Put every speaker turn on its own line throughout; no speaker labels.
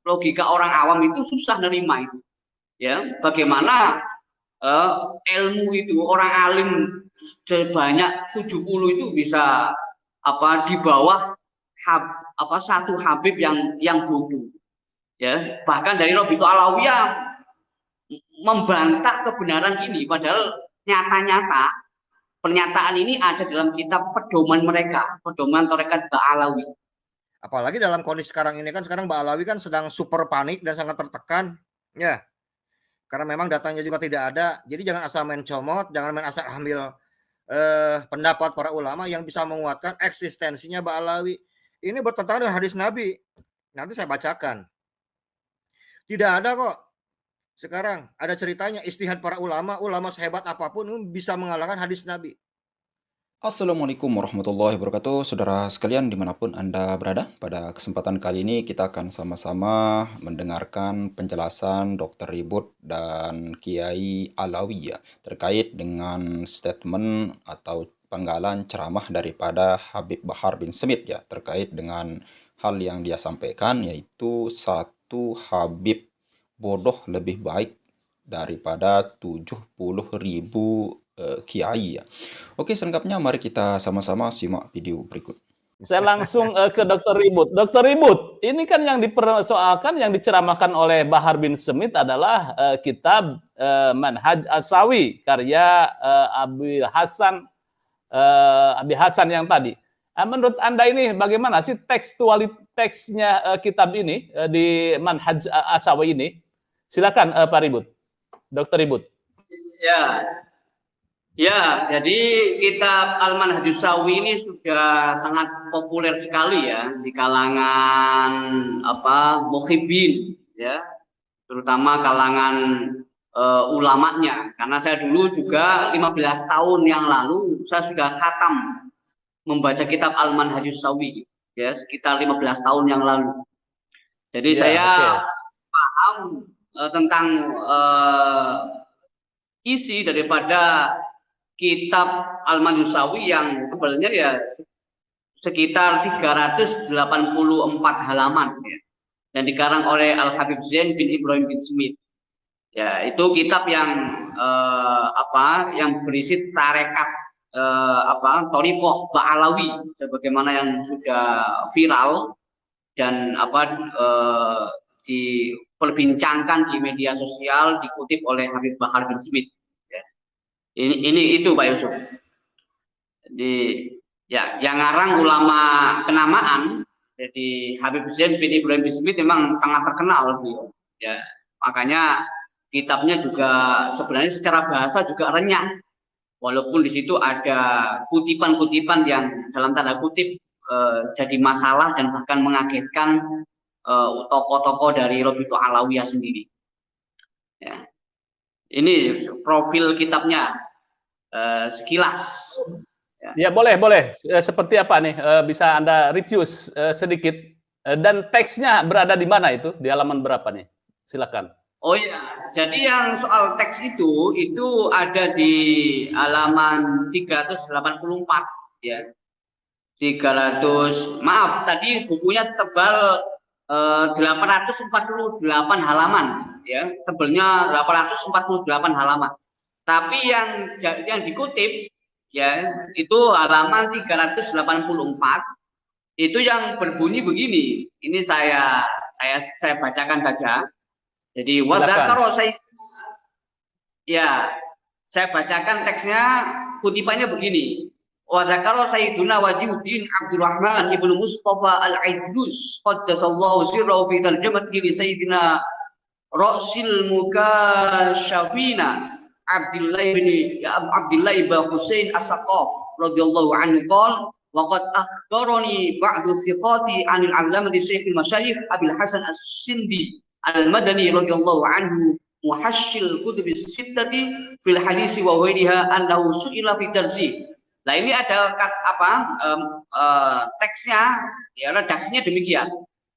logika orang awam itu susah nerima itu. Ya, bagaimana ilmu itu orang alim sebanyak 70 itu bisa di bawah satu Habib yang bodoh. Ya, bahkan dari Robito Alawiyah membantah kebenaran ini, padahal nyata-nyata pernyataan ini ada dalam kitab pedoman mereka, pedoman Tarekat Ba'alawi.
Apalagi dalam kondisi sekarang ini kan, sekarang Ba'alawi kan sedang super panik dan sangat tertekan, ya. Karena memang datanya juga tidak ada. Jadi jangan asal main comot, jangan main asal ambil pendapat para ulama yang bisa menguatkan eksistensinya Ba'alawi. Ini bertentangan dengan hadis Nabi. Nanti saya bacakan. Tidak ada kok. Sekarang ada ceritanya ijtihad para ulama sehebat apapun bisa mengalahkan hadis Nabi.
Assalamualaikum warahmatullahi wabarakatuh, saudara sekalian dimanapun Anda berada. Pada kesempatan kali ini kita akan sama-sama mendengarkan penjelasan Dr. Ribut dan Kiai Alawi ya, terkait dengan statement atau penggalan ceramah daripada Habib Bahar bin Smith ya, terkait dengan hal yang dia sampaikan, yaitu satu Habib bodoh lebih baik daripada 70.000 kiai ya. Oke, selengkapnya mari kita sama-sama simak video berikut.
Saya langsung ke Dr. Ribut. Dr. Ribut, ini kan yang dipersoalkan, yang diceramahkan oleh Bahar bin Smith adalah kitab Manhaj Asawi karya Abi Hasan yang tadi. Menurut Anda ini bagaimana sih teksnya kitab ini di Manhaj Asawi ini? Silakan Pak Ribut, Dr. Ribut.
Ya, jadi kitab Al-Manhajus Sawi ini sudah sangat populer sekali ya di kalangan muhibbin ya, terutama kalangan ulamanya. Karena saya dulu juga 15 tahun yang lalu saya sudah khatam membaca kitab Al-Manhajus Sawi ya, sekitar 15 tahun yang lalu. Jadi saya paham tentang isi daripada kitab Al-Manhajus Sawi yang tebalnya ya sekitar 384 halaman ya, yang dikarang oleh Al-Habib Zain bin Ibrahim bin Smith. Ya, itu kitab yang yang berisi tarekat Thariqah Ba'alawi sebagaimana yang sudah viral dan diperbincangkan di media sosial, dikutip oleh Habib Bahar bin Smith. Ini itu Pak Yusuf. Jadi ya yang ngarang ulama kenamaan, jadi Habib Zain bin Ibrahim bin Smith memang sangat terkenal beliau. Ya, makanya kitabnya juga sebenarnya secara bahasa juga renyah. Walaupun di situ ada kutipan-kutipan yang dalam tanda kutip jadi masalah dan bahkan mengagetkan tokoh-tokoh dari Robito Alawiyah sendiri. Ya. Ini profil kitabnya sekilas.
Ya boleh. Seperti apa nih? Bisa Anda review sedikit. Dan teksnya berada di mana itu? Di halaman berapa nih? Silakan.
Oh iya, jadi yang soal teks itu ada di halaman 384 ya. 300, maaf tadi bukunya setebal 848 halaman ya, tebelnya 848 halaman. Tapi yang dikutip ya itu halaman 384 itu yang berbunyi begini. Ini saya bacakan saja. Jadi wadzakaro saya bacakan teksnya, kutipannya begini. Wadzakaro Sayyiduna Wajihuddin Abdurrahman ibnu Mustafa al-Aidrus qaddasallahu sirrahu fi tarjamati li Sayyidina Rasul Mukasyafina Abdullah ibn Husain As-Saqaf radhiyallahu anhu qala wa qad akhbarani ba'du thiqati 'anil 'allamati Syekh al-Masyayikh Abil Hasan As-Sindi Al-Madani radhiyallahu anhu muhashshil kutub as-sittati fil hadis wa ghairiha annahu su'ila fi darsi. Nah, ini ada teksnya ya, redaksinya demikian.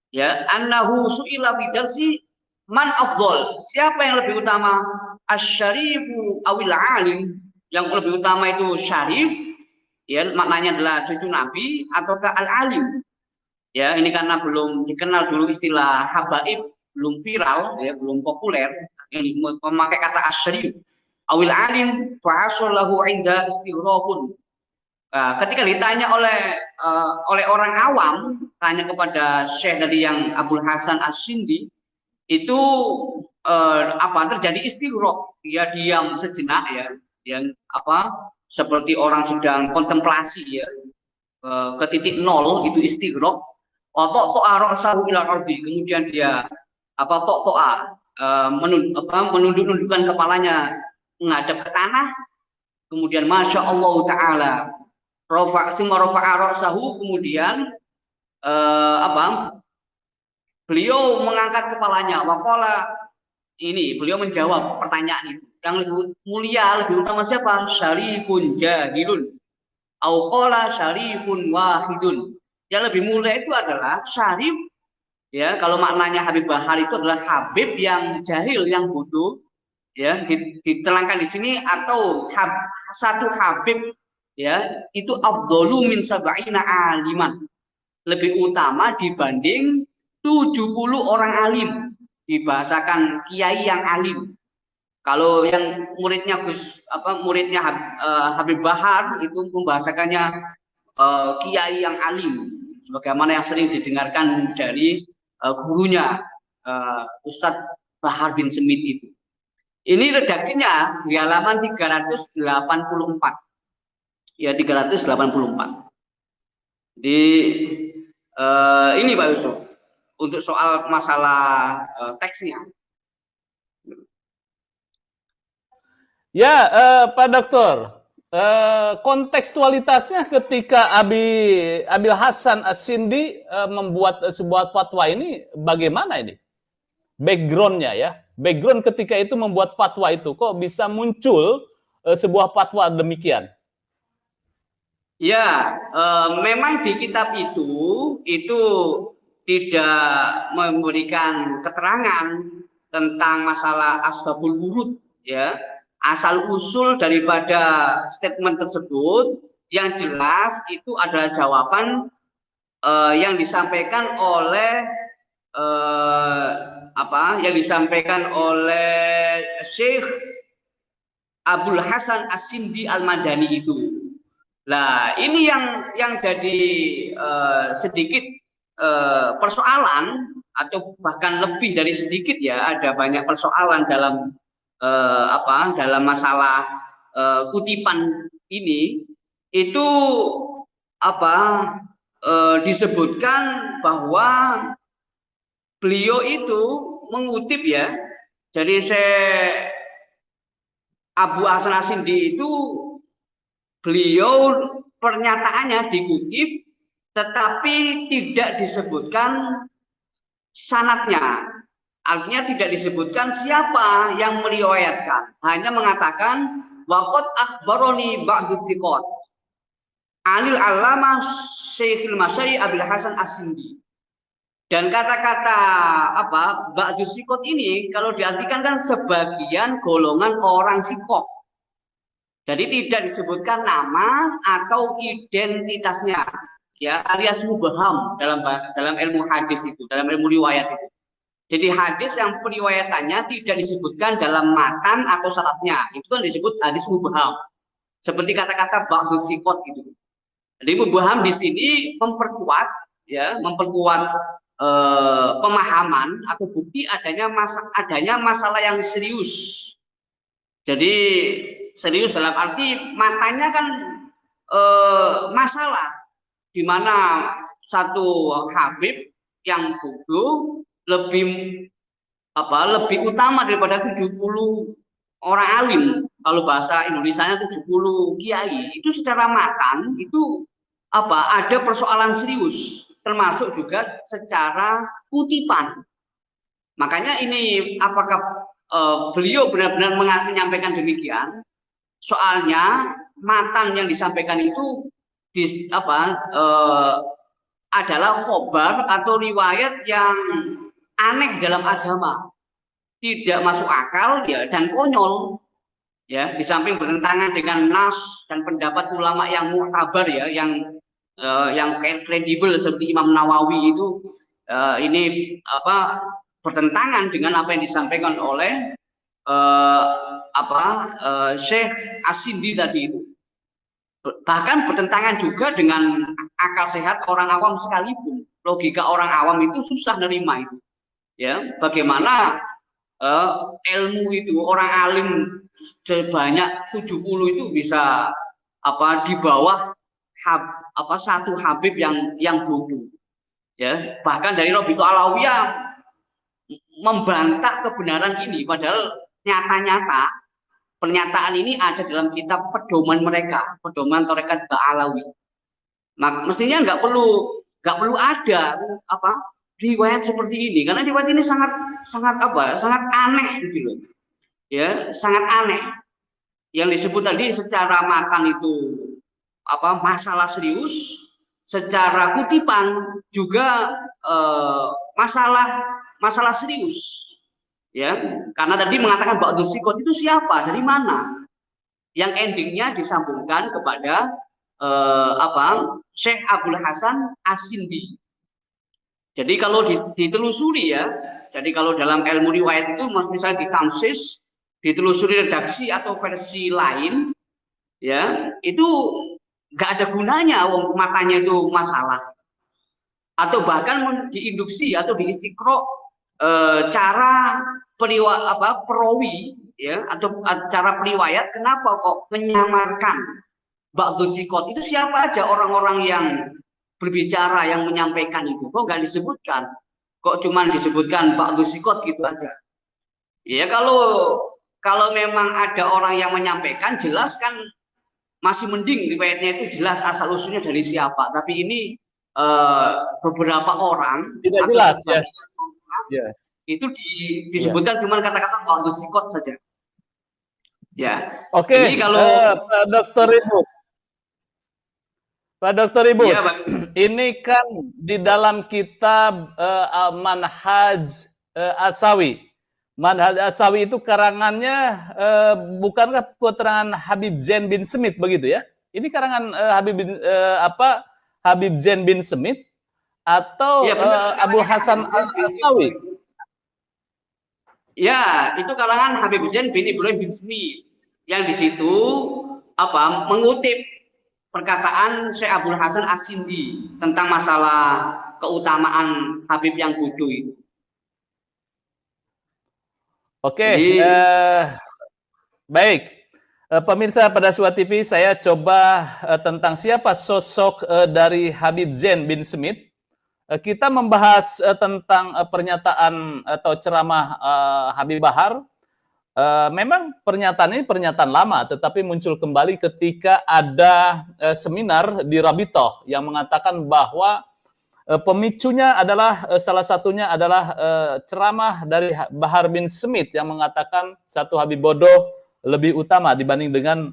Ya, annahu su'ila fi darsi man afdal? Siapa yang lebih utama? Asy-syarifu awil alim? Yang lebih utama itu syarif, ya maknanya adalah cucu Nabi ataukah al-alim? Ya, ini karena belum dikenal dulu istilah habaib belum viral, ya, belum populer, yang memakai kata asyarif, awil alim fahasolahu inda istighraqun. Ketika ditanya oleh orang awam, tanya kepada Syekh tadi yang Abul Hasan As-Sindi, itu terjadi istighraq, dia diam sejenak, ya, yang seperti orang sedang kontemplasi, ya, ke titik nol, itu istighraq. Kemudian dia menunduk-nundukkan kepalanya menghadap ke tanah, kemudian Masya Allah Ta'ala kemudian beliau mengangkat kepalanya, waqala, beliau menjawab pertanyaan itu, yang lebih mulia, lebih utama siapa? Syarifun jahilun au qala syarifun wahidun. Yang lebih mulia itu adalah syarif, ya, kalau maknanya Habib Bahar itu adalah habib yang jahil, yang bodoh, ya, diterangkan di sini, atau satu habib, ya, itu afdhalu min sab'ina aliman, lebih utama dibanding 70 orang alim, dibahasakan kiai yang alim. Kalau yang muridnya Habib Bahar itu membahasakannya kiai yang alim, sebagaimana yang sering didengarkan dari gurunya Ustadz Bahar bin Smith itu. Ini redaksinya di halaman 384. Ya, 384. Ini Pak Yusuf, untuk soal masalah teksnya.
Ya, Pak Dokter, kontekstualitasnya ketika Abil Hasan As-Sindi membuat sebuah fatwa ini bagaimana ini? Backgroundnya, ya, background ketika itu membuat fatwa itu, kok bisa muncul sebuah fatwa demikian?
Ya, memang di kitab itu tidak memberikan keterangan tentang masalah asbabul wurud, ya, asal usul daripada statement tersebut. Yang jelas itu adalah jawaban yang disampaikan oleh Syekh Abul Hasan As-Sindi Al-Madani itu. Nah, ini yang jadi sedikit persoalan, atau bahkan lebih dari sedikit, ya, ada banyak persoalan dalam dalam masalah kutipan ini. Itu disebutkan bahwa beliau itu mengutip, ya, jadi Abu Hasan As-Sindi itu, beliau pernyataannya dikutip, tetapi tidak disebutkan sanadnya. Artinya tidak disebutkan siapa yang meriwayatkan, hanya mengatakan waqad akhbaroni ba'du thiqat anil alama Syekhul Masyayikh Abil Hasan As-Sindi. Dan kata-kata ba'du thiqat ini kalau diartikan kan sebagian golongan orang sikoh. Jadi tidak disebutkan nama atau identitasnya, ya, alias mubham dalam ilmu hadis itu, dalam ilmu riwayat itu. Jadi hadis yang periwayatannya tidak disebutkan dalam matan atau syaratnya, itu kan disebut hadis mubham. Seperti kata-kata ba'du thiqat itu. Jadi mubham di sini memperkuat pemahaman atau bukti adanya masalah yang serius. Jadi serius dalam arti matanya kan masalah, di mana satu habib yang bodoh lebih utama daripada 70 orang alim. Kalau bahasa Indonesianya 70 kiai, itu secara matan itu ada persoalan serius, termasuk juga secara kutipan. Makanya ini apakah beliau benar-benar menyampaikan demikian? Soalnya matan yang disampaikan itu adalah khobar atau riwayat yang aneh dalam agama, tidak masuk akal, ya, dan konyol, ya, di samping bertentangan dengan nas dan pendapat ulama yang mu'tabar, ya, yang kredibel seperti Imam Nawawi itu. Ini bertentangan dengan apa yang disampaikan oleh Syekh As-Sindi tadi itu. Bahkan bertentangan juga dengan akal sehat orang awam sekalipun. Logika orang awam itu susah nerima itu. Ya, bagaimana ilmu itu orang alim sebanyak 70 itu bisa di bawah satu Habib yang bodoh. Ya, bahkan dari Robito Alawiyah membantah kebenaran ini, padahal nyata-nyata pernyataan ini ada dalam kitab pedoman mereka, pedoman Tarekat Ba'alawi. Mestinya nggak perlu ada riwayat seperti ini, karena riwayat ini sangat aneh gitu loh. Ya, sangat aneh. Yang disebut tadi secara matan itu masalah serius, secara kutipan juga masalah serius. Ya, karena tadi mengatakan ba'dul sikot itu siapa, dari mana, yang endingnya disambungkan kepada Syekh Abul Hasan As-Sindi. Jadi kalau ditelusuri ya, jadi kalau dalam ilmu riwayat itu misalnya ditamsis, ditelusuri redaksi atau versi lain, ya itu nggak ada gunanya, matanya itu masalah, atau bahkan diinduksi atau diistiqro cara perawi ya, atau cara periwayat, kenapa kok menyamarkan ba'dul sikot itu, siapa aja orang-orang yang berbicara yang menyampaikan itu, kok nggak disebutkan, kok cuman disebutkan ba'dul sikot gitu aja. Ya kalau memang ada orang yang menyampaikan, jelas kan masih mending riwayatnya itu jelas asal usulnya dari siapa, tapi ini beberapa orang
tidak jelas ya.
Ya. Itu disebutkan cuma kata-kata ba'dul sikot saja. Ya.
Oke.
Jadi kalau
Pak Dr. Ibu,
ya,
ini kan di dalam kitab Manhaj Asawi. Manhaj Asawi itu karangannya bukankah keterangan Habib Zain bin Smith begitu ya? Ini karangan Habib Zain bin Smith atau
ya,
Abu Hasan Al-Asawi?
Ya, itu karangan Habib Zain bin Ibrahim bin Smith, yang di situ mengutip perkataan Syekh Abul Hasan As-Sindi tentang masalah keutamaan Habib yang bodoh itu.
Oke, baik. Pemirsa pada Suara TV, saya coba tentang siapa sosok dari Habib Zain bin Smith. Kita membahas tentang pernyataan atau ceramah Habib Bahar. Memang pernyataan ini pernyataan lama, tetapi muncul kembali ketika ada seminar di Rabitoh yang mengatakan bahwa pemicunya adalah salah satunya adalah ceramah dari Bahar bin Smith yang mengatakan satu Habib bodoh lebih utama dibanding dengan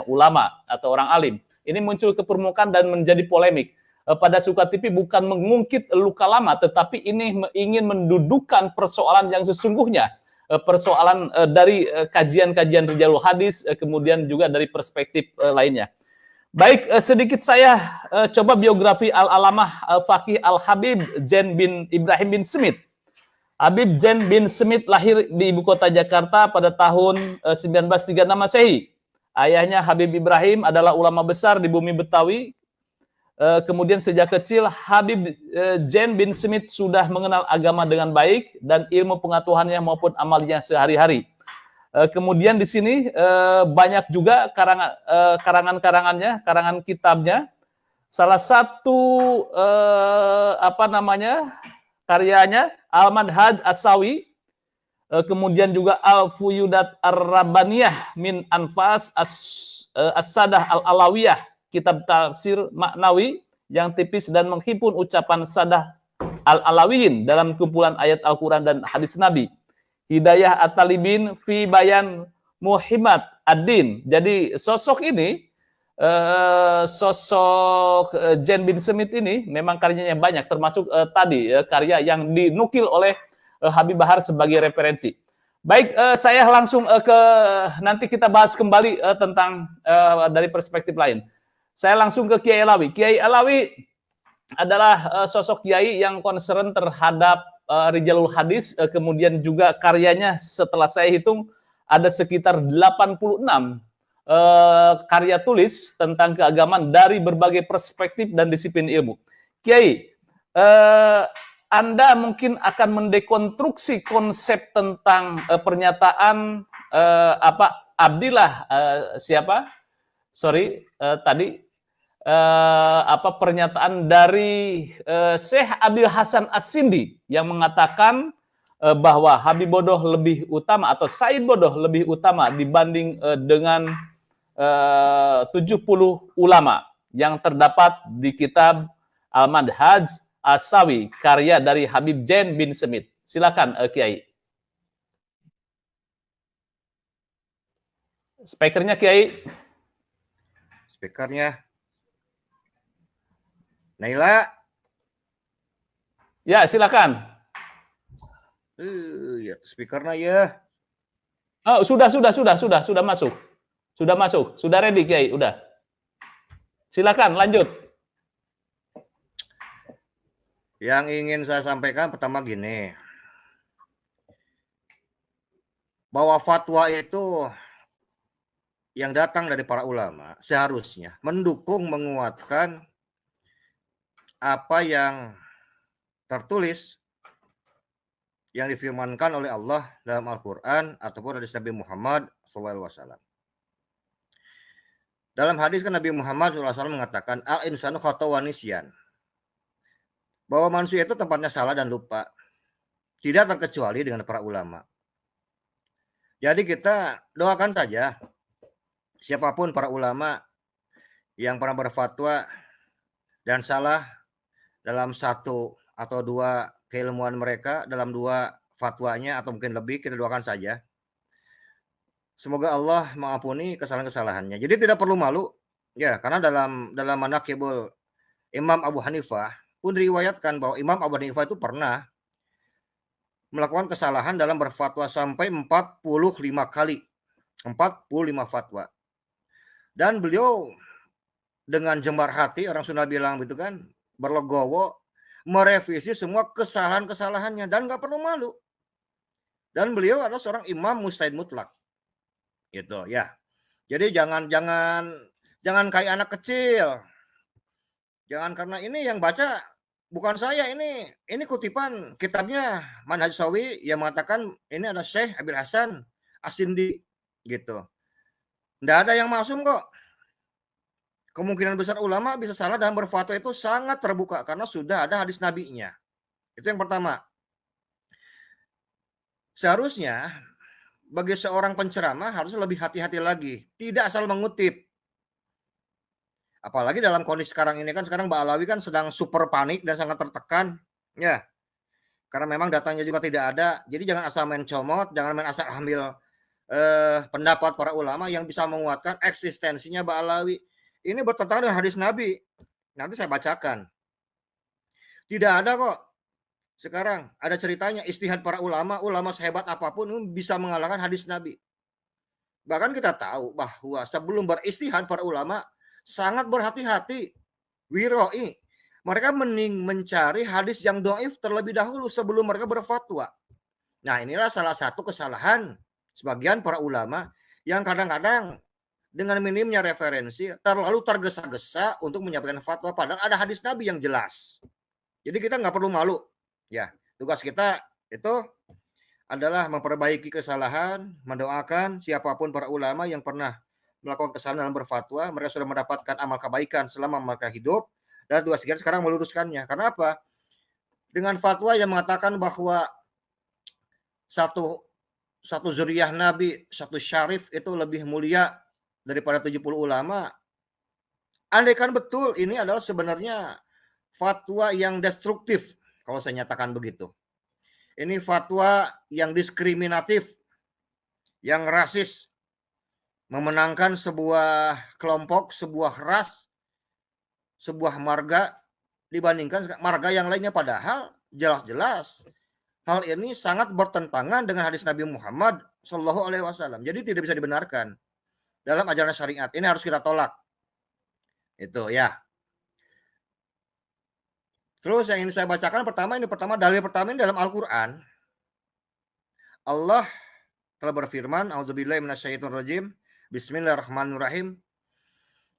ulama atau orang alim. Ini muncul ke permukaan dan menjadi polemik. Pada Suka TV bukan mengungkit luka lama, tetapi ini ingin mendudukan persoalan yang sesungguhnya, persoalan dari kajian-kajian Rijalul Hadis, kemudian juga dari perspektif lainnya. Baik, sedikit saya coba biografi Al-Alamah Al-Faqih Al-Habib Zain bin Ibrahim bin Smith. Habib Zain bin Smith lahir di ibu kota Jakarta pada tahun 1936 Masehi. Ayahnya Habib Ibrahim adalah ulama besar di bumi Betawi. Kemudian sejak kecil Habib Zain bin Smith sudah mengenal agama dengan baik dan ilmu pengetahuannya maupun amalnya sehari-hari. Kemudian di sini banyak juga karangan-karangannya, karangan kitabnya. Salah satu karyanya Al-Manhaj Asawi, kemudian juga Al-Fuyudat Ar-Rabbaniyah min Anfas As-Sadah Al-Alawiyah, kitab tafsir maknawi yang tipis dan menghimpun ucapan Sadah Al-Alawiyin dalam kumpulan ayat Al-Quran dan hadis Nabi. Hidayah At-Talibin fi Bayan Muhammad Ad-Din. Jadi sosok ini, sosok Zain bin Smith ini memang karyanya banyak, termasuk tadi karya yang dinukil oleh Habib Bahar sebagai referensi. Baik, saya langsung nanti kita bahas kembali tentang dari perspektif lain. Saya langsung ke Kiai Alawi. Kiai Alawi adalah sosok kiai yang concern terhadap rijalul hadis, kemudian juga karyanya setelah saya hitung ada sekitar 86 karya tulis tentang keagamaan dari berbagai perspektif dan disiplin ilmu. Kiai, Anda mungkin akan mendekonstruksi konsep tentang pernyataan Abdillah siapa? Sorry, tadi pernyataan dari Syekh Abil Hasan As-Sindi yang mengatakan bahwa Habib Bodoh lebih utama atau Said Bodoh lebih utama dibanding dengan 70 ulama yang terdapat di kitab Al-Manhaj As-Sawi karya dari Habib Zain bin Semit. Silakan Kiai. Speakernya Kiai.
Speakernya Naila.
Ya, silakan.
Ya, speakernya ya.
Oh, sudah masuk. Sudah masuk. Sudah ready, Kiai, udah. Silakan, lanjut.
Yang ingin saya sampaikan pertama gini. Bahwa fatwa itu yang datang dari para ulama seharusnya mendukung, menguatkan apa yang tertulis yang difirmankan oleh Allah dalam Al-Quran ataupun hadis Nabi Muhammad SAW. Dalam hadis kan Nabi Muhammad SAW mengatakan al-insanu khata'un wa nisyan, bahwa manusia itu tempatnya salah dan lupa, tidak terkecuali dengan para ulama. Jadi kita doakan saja siapapun para ulama yang pernah berfatwa dan salah dalam satu atau dua keilmuan mereka, dalam dua fatwanya atau mungkin lebih, kita doakan saja. Semoga Allah mengampuni kesalahan-kesalahannya. Jadi tidak perlu malu, ya, karena dalam Manaqibul Imam Abu Hanifah pun diriwayatkan bahwa Imam Abu Hanifah itu pernah melakukan kesalahan dalam berfatwa sampai 45 kali. 45 fatwa. Dan beliau dengan jembar hati, orang Sunda bilang gitu kan, berlegowo, merevisi semua kesalahan-kesalahannya dan nggak perlu malu. Dan beliau adalah seorang imam mujtahid mutlak. Gitu ya. Jadi jangan kayak anak kecil. Jangan karena ini yang baca bukan saya, ini kutipan kitabnya Manhaj Sawi yang mengatakan ini ada Syekh Abil Hasan As-Sindi gitu. Nggak ada yang maksum kok. Kemungkinan besar ulama bisa salah dalam berfatwa itu sangat terbuka karena sudah ada hadis nabinya. Itu yang pertama. Seharusnya bagi seorang penceramah harus lebih hati-hati lagi, tidak asal mengutip. Apalagi dalam kondisi sekarang ini kan, sekarang Mbak Alawi kan sedang super panik dan sangat tertekan, ya. Karena memang datanya juga tidak ada. Jadi jangan asal main comot, jangan main asal ambil pendapat para ulama yang bisa menguatkan eksistensinya Mbak Alawi. Ini bertentangan dengan hadis Nabi. Nanti saya bacakan. Tidak ada kok. Sekarang ada ceritanya istihad para ulama sehebat apapun bisa mengalahkan hadis Nabi. Bahkan kita tahu bahwa sebelum beristihad para ulama sangat berhati-hati. Wiroi. Mereka mending mencari hadis yang dhaif terlebih dahulu sebelum mereka berfatwa. Nah, inilah salah satu kesalahan sebagian para ulama yang kadang-kadang dengan minimnya referensi terlalu tergesa-gesa untuk menyampaikan fatwa padahal ada hadis Nabi yang jelas. Jadi kita nggak perlu malu. Ya, tugas kita itu adalah memperbaiki kesalahan, mendoakan siapapun para ulama yang pernah melakukan kesalahan dalam berfatwa, mereka sudah mendapatkan amal kebaikan selama mereka hidup, dan tugas kita sekarang meluruskannya. Karena apa? Dengan fatwa yang mengatakan bahwa satu zuriyah Nabi, satu syarif itu lebih mulia daripada 70 ulama. Andaikan betul ini adalah sebenarnya fatwa yang destruktif, kalau saya nyatakan begitu. Ini fatwa yang diskriminatif, yang rasis, memenangkan sebuah kelompok, sebuah ras, sebuah marga dibandingkan marga yang lainnya, padahal jelas-jelas hal ini sangat bertentangan dengan hadis Nabi Muhammad SAW. Jadi tidak bisa dibenarkan dalam ajaran syariat. Ini harus kita tolak. Itu ya. Terus yang ini saya bacakan pertama dalil pertama ini dalam Al-Qur'an. Allah telah berfirman, A'udzubillahi minasyaitonirrajim. Bismillahirrahmanirrahim.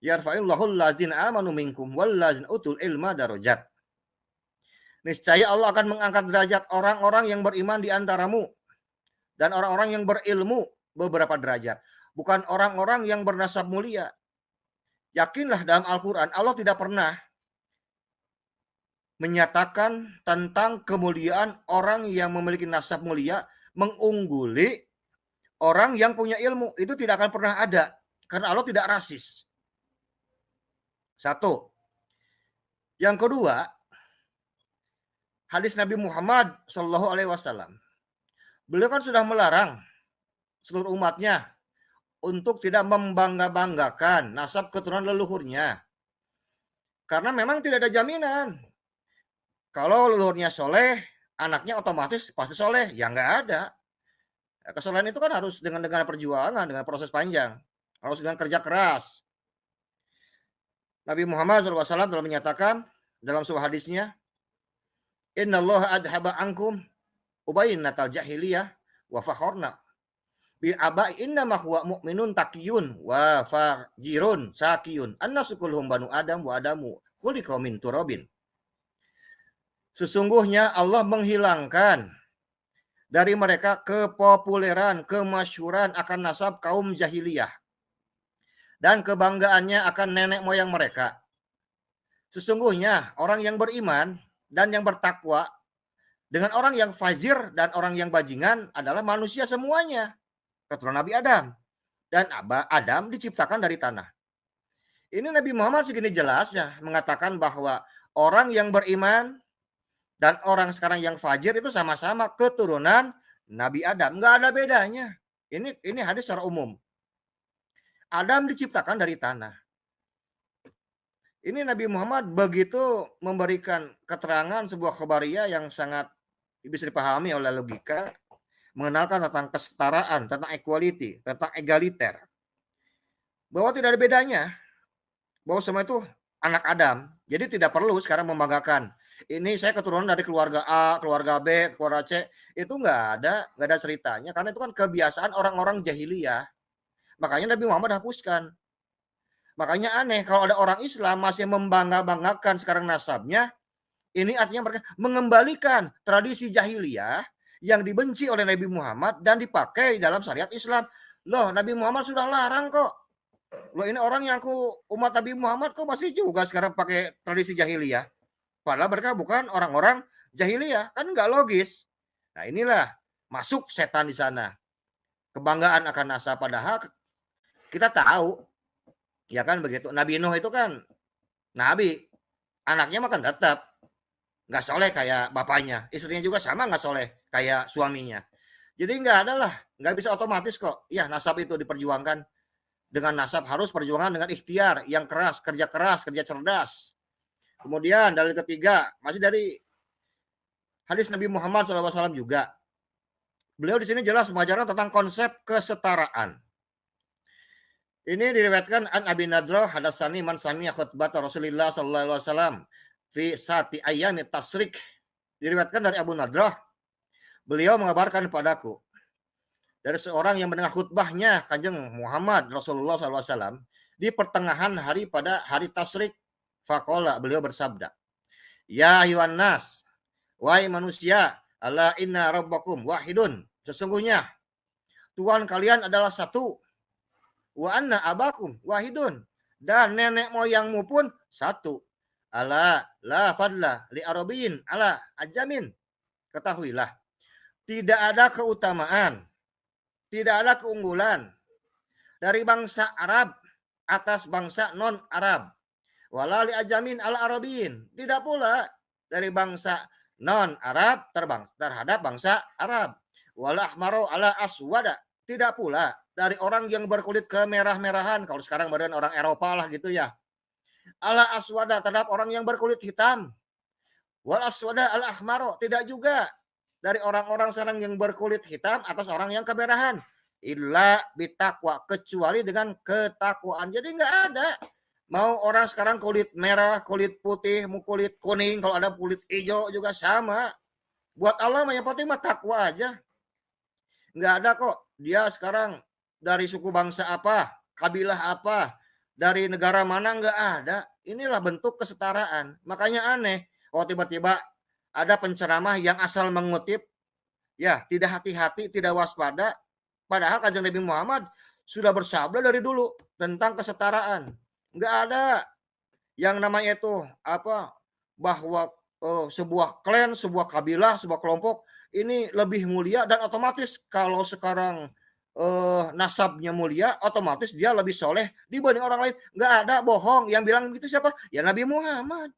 Yarfa'illahu allazina amanu minkum wallazina utul ilma darajat. Niscaya Allah akan mengangkat derajat orang-orang yang beriman di antaramu dan orang-orang yang berilmu beberapa derajat. Bukan orang-orang yang bernasab mulia. Yakinlah dalam Al-Quran Allah tidak pernah menyatakan tentang kemuliaan orang yang memiliki nasab mulia mengungguli orang yang punya ilmu. Itu tidak akan pernah ada karena Allah tidak rasis. Satu. Yang kedua, hadis Nabi Muhammad SAW. Beliau kan sudah melarang seluruh umatnya untuk tidak membangga-banggakan nasab keturunan leluhurnya. Karena memang tidak ada jaminan. Kalau leluhurnya soleh, anaknya otomatis pasti soleh. Ya nggak ada. Kesolehan itu kan harus dengan perjuangan, dengan proses panjang. Harus dengan kerja keras. Nabi Muhammad SAW telah menyatakan dalam sebuah hadisnya, Innallaha adhaba ankum ubayyinatal jahiliyah wa fakhorna bi abai innama huwa mu'minun taqiyun wa fajirun sakiyun annasu kulluhum banu adam wa adamu khuliqa min turabin. Sesungguhnya Allah menghilangkan dari mereka kepopuleran, kemasyhuran akan nasab kaum jahiliyah dan kebanggaannya akan nenek moyang mereka. Sesungguhnya orang yang beriman dan yang bertakwa dengan orang yang fajir dan orang yang bajingan adalah manusia semuanya. Keturunan Nabi Adam. Dan Adam diciptakan dari tanah. Ini Nabi Muhammad segini jelas ya mengatakan bahwa orang yang beriman dan orang sekarang yang fajir itu sama-sama keturunan Nabi Adam. Nggak ada bedanya. Ini hadis secara umum. Adam diciptakan dari tanah. Ini Nabi Muhammad begitu memberikan keterangan sebuah khabariyah yang sangat bisa dipahami oleh logika, mengenalkan tentang kesetaraan, tentang equality, tentang egaliter. Bahwa tidak ada bedanya. Bahwa semua itu anak Adam. Jadi tidak perlu sekarang membanggakan. Ini saya keturunan dari keluarga A, keluarga B, keluarga C. Itu nggak ada ceritanya. Karena itu kan kebiasaan orang-orang jahiliyah. Makanya Nabi Muhammad hapuskan. Makanya aneh kalau ada orang Islam masih membangga-banggakan sekarang nasabnya. Ini artinya mereka mengembalikan tradisi jahiliyah yang dibenci oleh Nabi Muhammad dan dipakai dalam syariat Islam. Loh, Nabi Muhammad sudah larang kok. Loh, ini orang yang umat Nabi Muhammad kok masih juga sekarang pakai tradisi jahiliyah. Padahal mereka bukan orang-orang jahiliyah. Kan nggak logis. Nah inilah masuk setan di sana. Kebanggaan akan nasab padahal kita tahu. Ya kan begitu. Nabi Nuh itu kan Nabi. Anaknya makan tetap. Nggak soleh kayak bapaknya. Istrinya juga sama nggak soleh kayak suaminya. Jadi nggak ada lah. Nggak bisa otomatis kok. Ya nasab itu diperjuangkan. Dengan nasab harus perjuangan dengan ikhtiar. Yang keras, kerja cerdas. Kemudian dalil ketiga. Masih dari hadis Nabi Muhammad SAW juga. Beliau di sini jelas mengajarkan tentang konsep kesetaraan. Ini diriwayatkan an Abi Nadrah hadatsani man sami'a khutbah Rasulullah sallallahu alaihi wasallam fi sati ayyamit tasrik. Diriwayatkan dari Abu Nadrah, beliau mengabarkan kepadaku dari seorang yang mendengar khutbahnya Kanjeng Muhammad Rasulullah sallallahu alaihi wasallam di pertengahan hari pada hari tasrik. Faqala, beliau bersabda, ya ayyuhan nas, wahai manusia, ala inna rabbakum wahidun. Sesungguhnya Tuhan kalian adalah satu. Wa anna abakum wahidun, dan nenek moyangmu pun satu. Ala la fadla li arabiyin ala ajamin. Ketahuilah, tidak ada keutamaan, tidak ada keunggulan dari bangsa Arab atas bangsa non Arab. Wala li ajamin ala arabiyin, tidak pula dari bangsa non Arab terhadap bangsa Arab. Wala ahmaru ala aswada, tidak pula dari orang yang berkulit kemerah-merahan. Kalau sekarang badan orang Eropa lah gitu ya. Ala aswada, terhadap orang yang berkulit hitam. Wal aswada ala ahmaro, tidak juga dari orang-orang sekarang yang berkulit hitam atas orang yang kemerahan. Illa bitaqwa, kecuali dengan ketakwaan. Jadi nggak ada Mau orang sekarang kulit merah, kulit putih, mau kulit kuning, kalau ada kulit hijau juga sama. Buat Allah yang penting mah takwa aja. Nggak ada kok dia sekarang dari suku bangsa apa, kabilah apa, dari negara mana, nggak ada. Inilah bentuk kesetaraan. Makanya aneh kalau tiba-tiba ada penceramah yang asal mengutip, ya tidak hati-hati, tidak waspada, padahal Kanjeng Nabi Muhammad sudah bersabda dari dulu tentang kesetaraan. Nggak ada yang namanya itu apa, bahwa sebuah klan, sebuah kabilah, sebuah kelompok ini lebih mulia, dan otomatis kalau sekarang nasabnya mulia, otomatis dia lebih soleh dibanding orang lain. Nggak ada, bohong. Yang bilang begitu siapa? Ya Nabi Muhammad.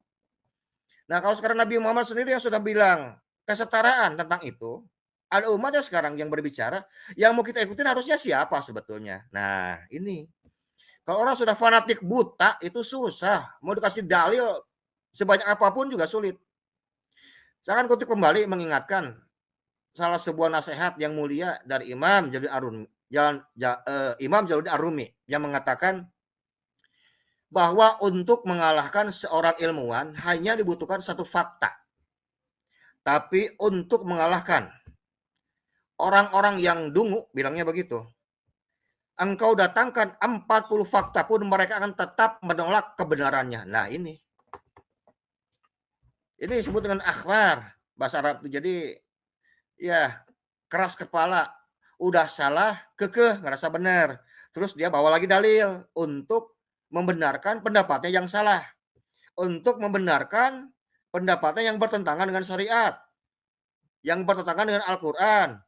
Nah kalau sekarang Nabi Muhammad sendiri yang sudah bilang kesetaraan tentang itu, ada umatnya sekarang yang berbicara, yang mau kita ikutin harusnya siapa sebetulnya? Nah ini, kalau orang sudah fanatik buta itu susah, mau dikasih dalil sebanyak apapun juga sulit. Saya akan kutip kembali mengingatkan salah sebuah nasihat yang mulia dari Imam Jalaluddin Ar-Rumi yang mengatakan bahwa untuk mengalahkan seorang ilmuwan hanya dibutuhkan satu fakta. Tapi untuk mengalahkan orang-orang yang dungu, bilangnya begitu, engkau datangkan 40 fakta pun mereka akan tetap menolak kebenarannya. Nah ini disebut dengan akhbar bahasa Arab itu. Jadi ya keras kepala, udah salah, kekeh, ngerasa benar. Terus dia bawa lagi dalil untuk membenarkan pendapatnya yang salah, untuk membenarkan pendapatnya yang bertentangan dengan syariat, yang bertentangan dengan Al-Quran,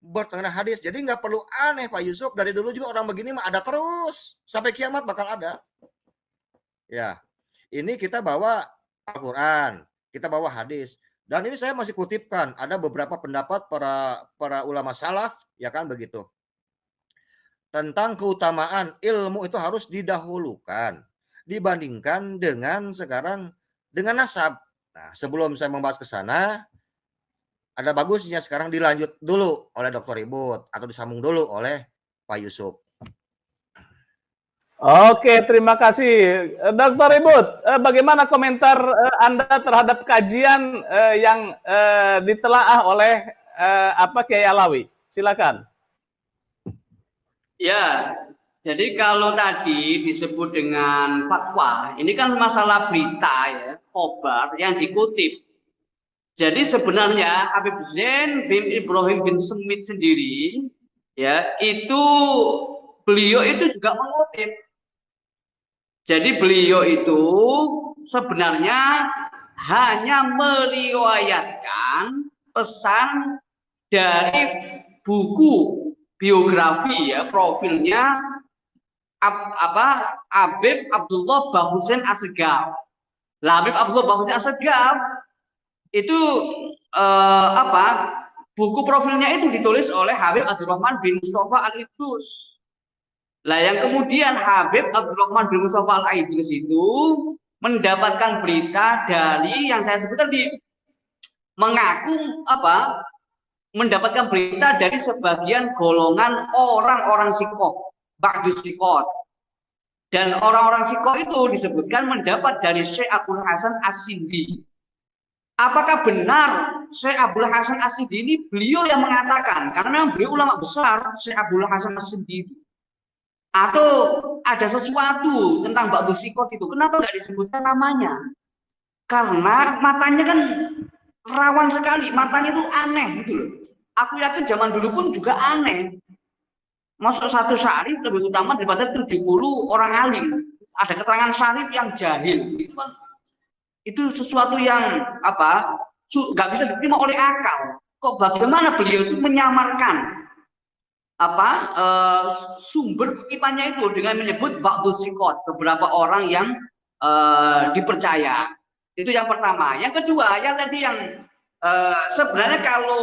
bertentangan hadis. Jadi nggak perlu aneh Pak Yusuf, dari dulu juga orang begini mah ada terus, sampai kiamat bakal ada. Ya, ini kita bawa Al-Quran, kita bawa hadis. Dan ini saya masih kutipkan, ada beberapa pendapat para ulama salaf, ya kan begitu, tentang keutamaan ilmu itu harus didahulukan dibandingkan dengan sekarang dengan nasab. Nah, sebelum saya membahas ke sana, ada bagusnya sekarang dilanjut dulu oleh Dr. Ribut atau disambung dulu oleh Pak Yusuf.
Oke, terima kasih Dr. Ribut. Bagaimana komentar Anda terhadap kajian yang ditelaah oleh Kiai Alawi? Silakan.
Ya, jadi kalau tadi disebut dengan fatwa, ini kan masalah berita ya, khobar yang dikutip. Jadi sebenarnya Habib Zain bin Ibrahim bin Semit sendiri, ya itu beliau itu juga mengutip. Jadi beliau itu sebenarnya hanya meriwayatkan pesan dari buku biografi ya, profilnya Habib Abdullah Bahusin Assegaf. Habib Abdullah Bahusin Assegaf itu buku profilnya itu ditulis oleh Habib Abdurrahman bin Mustafa Al-Idrus. Lah yang kemudian Habib Abdurrahman bin Mustafa Al-Idrus itu mendapatkan berita dari yang saya sebut tadi, mengaku mendapatkan berita dari sebagian golongan orang-orang sikoh, ba'dus sikot. Dan orang-orang sikoh itu disebutkan mendapat dari Syekh Abdul Hasan As-Sindi. Apakah benar Syekh Abdul Hasan As-Sindi ini beliau yang mengatakan? Karena memang beliau ulama besar, Syekh Abdul Hasan As-Sindi. Atau ada sesuatu tentang ba'dus sikot itu, kenapa nggak disebutkan namanya? Karena matanya kan rawan sekali, matanya itu aneh gitu loh. Aku yakin zaman dulu pun juga aneh. Masuk satu syarif lebih utama daripada 70 orang alim. Ada keterangan syarif yang jahil. Itu sesuatu yang nggak bisa diterima oleh akal. Kok bagaimana beliau itu menyamarkan sumber kutipannya itu dengan menyebut ba'dus sikot, beberapa orang yang dipercaya. Itu yang pertama. Yang kedua, yang tadi yang sebenarnya kalau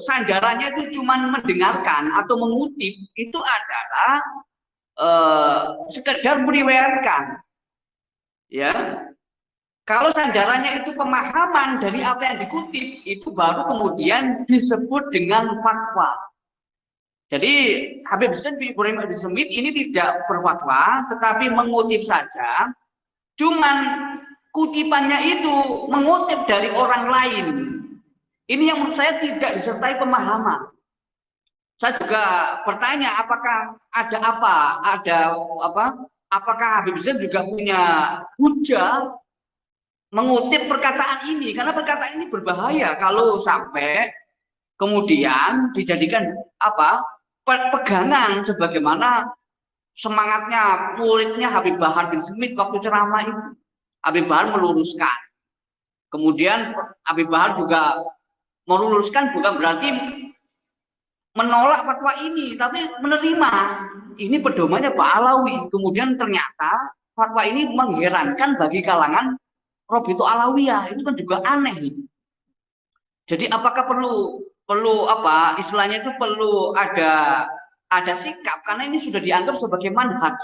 sandarannya itu cuma mendengarkan atau mengutip, itu adalah sekedar meriwayatkan. Ya. Kalau sandarannya itu pemahaman dari apa yang dikutip, itu baru kemudian disebut dengan fatwa. Jadi Habib Zain bin Ibrahim bin Smith ini tidak berfatwa, tetapi mengutip saja. Cuman kutipannya itu mengutip dari orang lain. Ini yang menurut saya tidak disertai pemahaman. Saya juga bertanya, apakah ada apa? Apakah Habib Zain juga punya hujah mengutip perkataan ini? Karena perkataan ini berbahaya kalau sampai kemudian dijadikan pegangan sebagaimana semangatnya muridnya Habib Bahar bin Smith waktu ceramah itu. Habib Bahar meluruskan. Kemudian Habib Bahar juga meluruskan bukan berarti menolak fatwa ini, tapi menerima. Ini pedomannya Pak Alawi. Kemudian ternyata fatwa ini mengherankan bagi kalangan Robitu Alawiyah. Itu kan juga aneh. Jadi apakah perlu istilahnya itu perlu ada sikap, karena ini sudah dianggap sebagai manhaj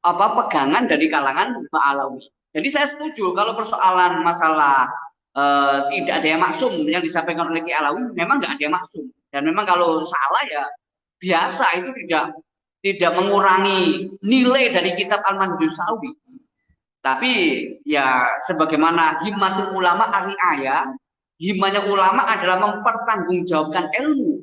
pegangan dari kalangan Pak Alawi. Jadi saya setuju kalau persoalan masalah tidak ada yang maksum yang disampaikan oleh Ki Alawi, memang nggak ada yang maksum. Dan memang kalau salah ya biasa, itu tidak mengurangi nilai dari kitab Al-Manhajus Sawi. Tapi ya sebagaimana himmatul ulama ar-ri'ayah, himmahnya ulama adalah mempertanggungjawabkan ilmu,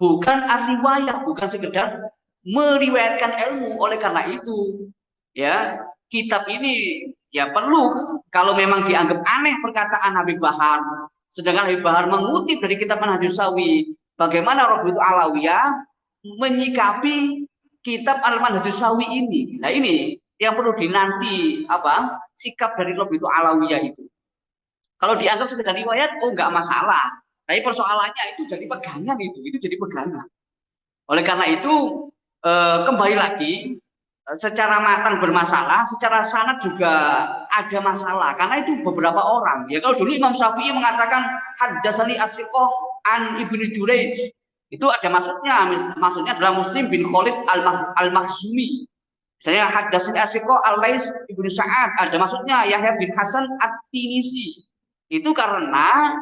bukan ar-riwayah, bukan sekedar meriwayatkan ilmu. Oleh karena itu ya kitab ini ya perlu, kalau memang dianggap aneh perkataan Habib Bahar, sedangkan Habib Bahar mengutip dari kitab Manhajus Sawi, bagaimana Robitu Alawiyah menyikapi kitab Al-Manhajus Sawi ini. Nah ini yang perlu dinanti sikap dari Robitu Alawiyah itu. Kalau dianggap sekedar riwayat, nggak masalah. Tapi persoalannya itu jadi pegangan, itu jadi pegangan. Oleh karena itu kembali lagi, secara matan bermasalah, secara sanad juga ada masalah. Karena itu beberapa orang. Ya kalau dulu Imam Syafi'i mengatakan haddatsani as-siqah an Ibnu Jurayj, itu ada maksudnya adalah Muslim bin Khalid al-Makhzumi. Misalnya haddatsani as-siqah al-Lais Ibnu Sa'ad, ada maksudnya Yahya bin Hasan at-Tinisi. Itu karena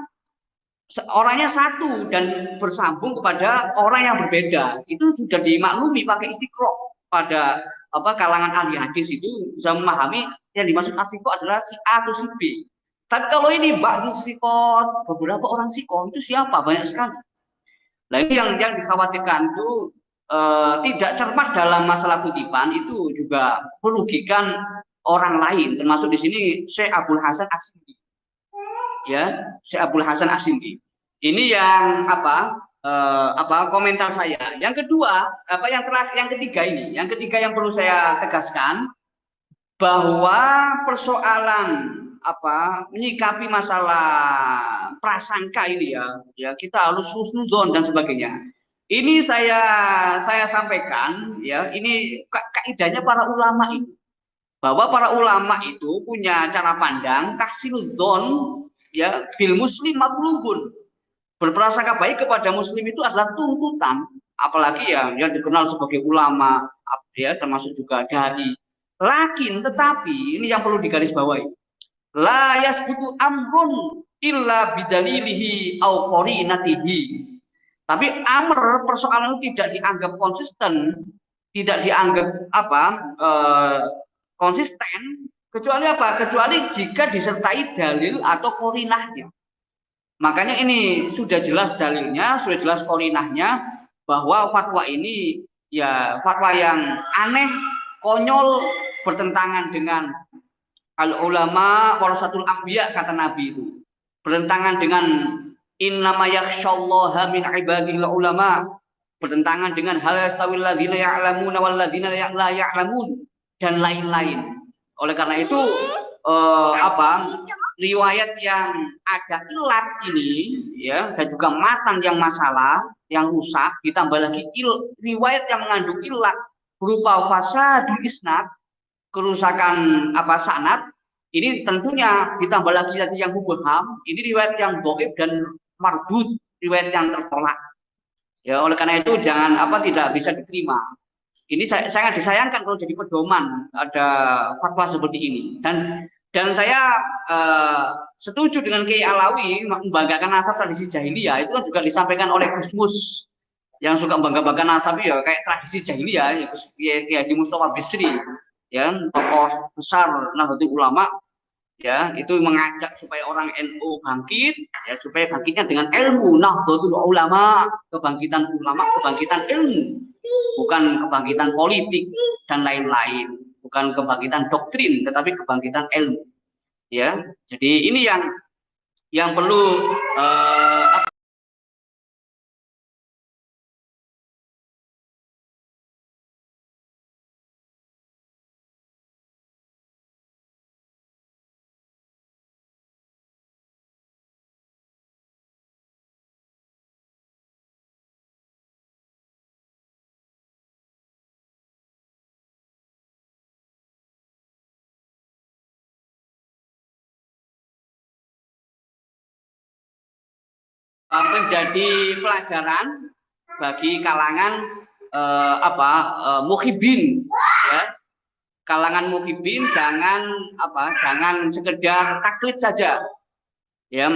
orangnya satu dan bersambung kepada orang yang berbeda. Itu sudah dimaklumi pakai istiqra' pada kalangan ahli hadis itu bisa memahami yang dimaksud asiko adalah si A atau si B. Tapi kalau ini ba'du sikot, beberapa orang sikot itu siapa? Banyak sekali. Nah ini yang dikhawatirkan itu tidak cermat dalam masalah kutipan, itu juga merugikan orang lain, termasuk di sini Syekh Abdul Hasan As-Sindi. Ya, Syekh Abdul Hasan As-Sindi. Ini yang komentar saya. Yang kedua, yang ketiga yang perlu saya tegaskan, bahwa persoalan menyikapi masalah prasangka ini ya kita harus husnudzon dan sebagainya. Ini saya sampaikan ya, ini kaidahnya para ulama itu, bahwa para ulama itu punya cara pandang tahsinudzon ya bil muslim matlubun. Berprasangka baik kepada muslim itu adalah tuntutan, apalagi ya yang dikenal sebagai ulama ya, termasuk juga dai. Tetapi ini yang perlu digarisbawahi, la yasbutu amrun illa bidalilihi au qarinatihi. Tapi amr, persoalan itu tidak dianggap konsisten, tidak dianggap konsisten, kecuali kecuali jika disertai dalil atau qarinahnya. Makanya ini sudah jelas dalilnya, sudah jelas qarinahnya, bahwa fatwa ini ya fatwa yang aneh, konyol, bertentangan dengan al-ulama warasatul anbiya, kata Nabi itu. Bertentangan dengan innama yakhsyallaha min ibadihil ulama, bertentangan dengan hal yastawil ladzina ya'lamuna wal ladzina la ya'lamun, dan lain-lain. Oleh karena itu riwayat yang ada ilat ini ya, dan juga matan yang masalah, yang rusak, ditambah lagi riwayat yang mengandung ilat berupa fasadul isnad, kerusakan sanad, ini tentunya ditambah lagi yang mubham, ini riwayat yang dhaif dan mardud, riwayat yang tertolak. Ya, oleh karena itu jangan tidak bisa diterima. Ini sangat disayangkan kalau jadi pedoman ada fatwa seperti ini. Dan saya setuju dengan Kiai Alawi membanggakan nasab tradisi jahiliyah, itu kan juga disampaikan oleh Gusmus yang suka bangga-bangga nasab ya kayak tradisi jahiliyah, ya Kiai Haji Mustafa Bisri, ya tokoh besar Nahdlatul Ulama, ya itu mengajak supaya orang NU bangkit, ya supaya bangkitnya dengan ilmu. Nahdlatul Ulama, kebangkitan ulama, kebangkitan ilmu, bukan kebangkitan politik dan lain-lain, bukan kebangkitan doktrin, tetapi kebangkitan ilmu. Ya, jadi ini yang perlu menjadi pelajaran bagi kalangan muhibin, ya. Kalangan muhibin jangan jangan sekedar taklid saja. Ya,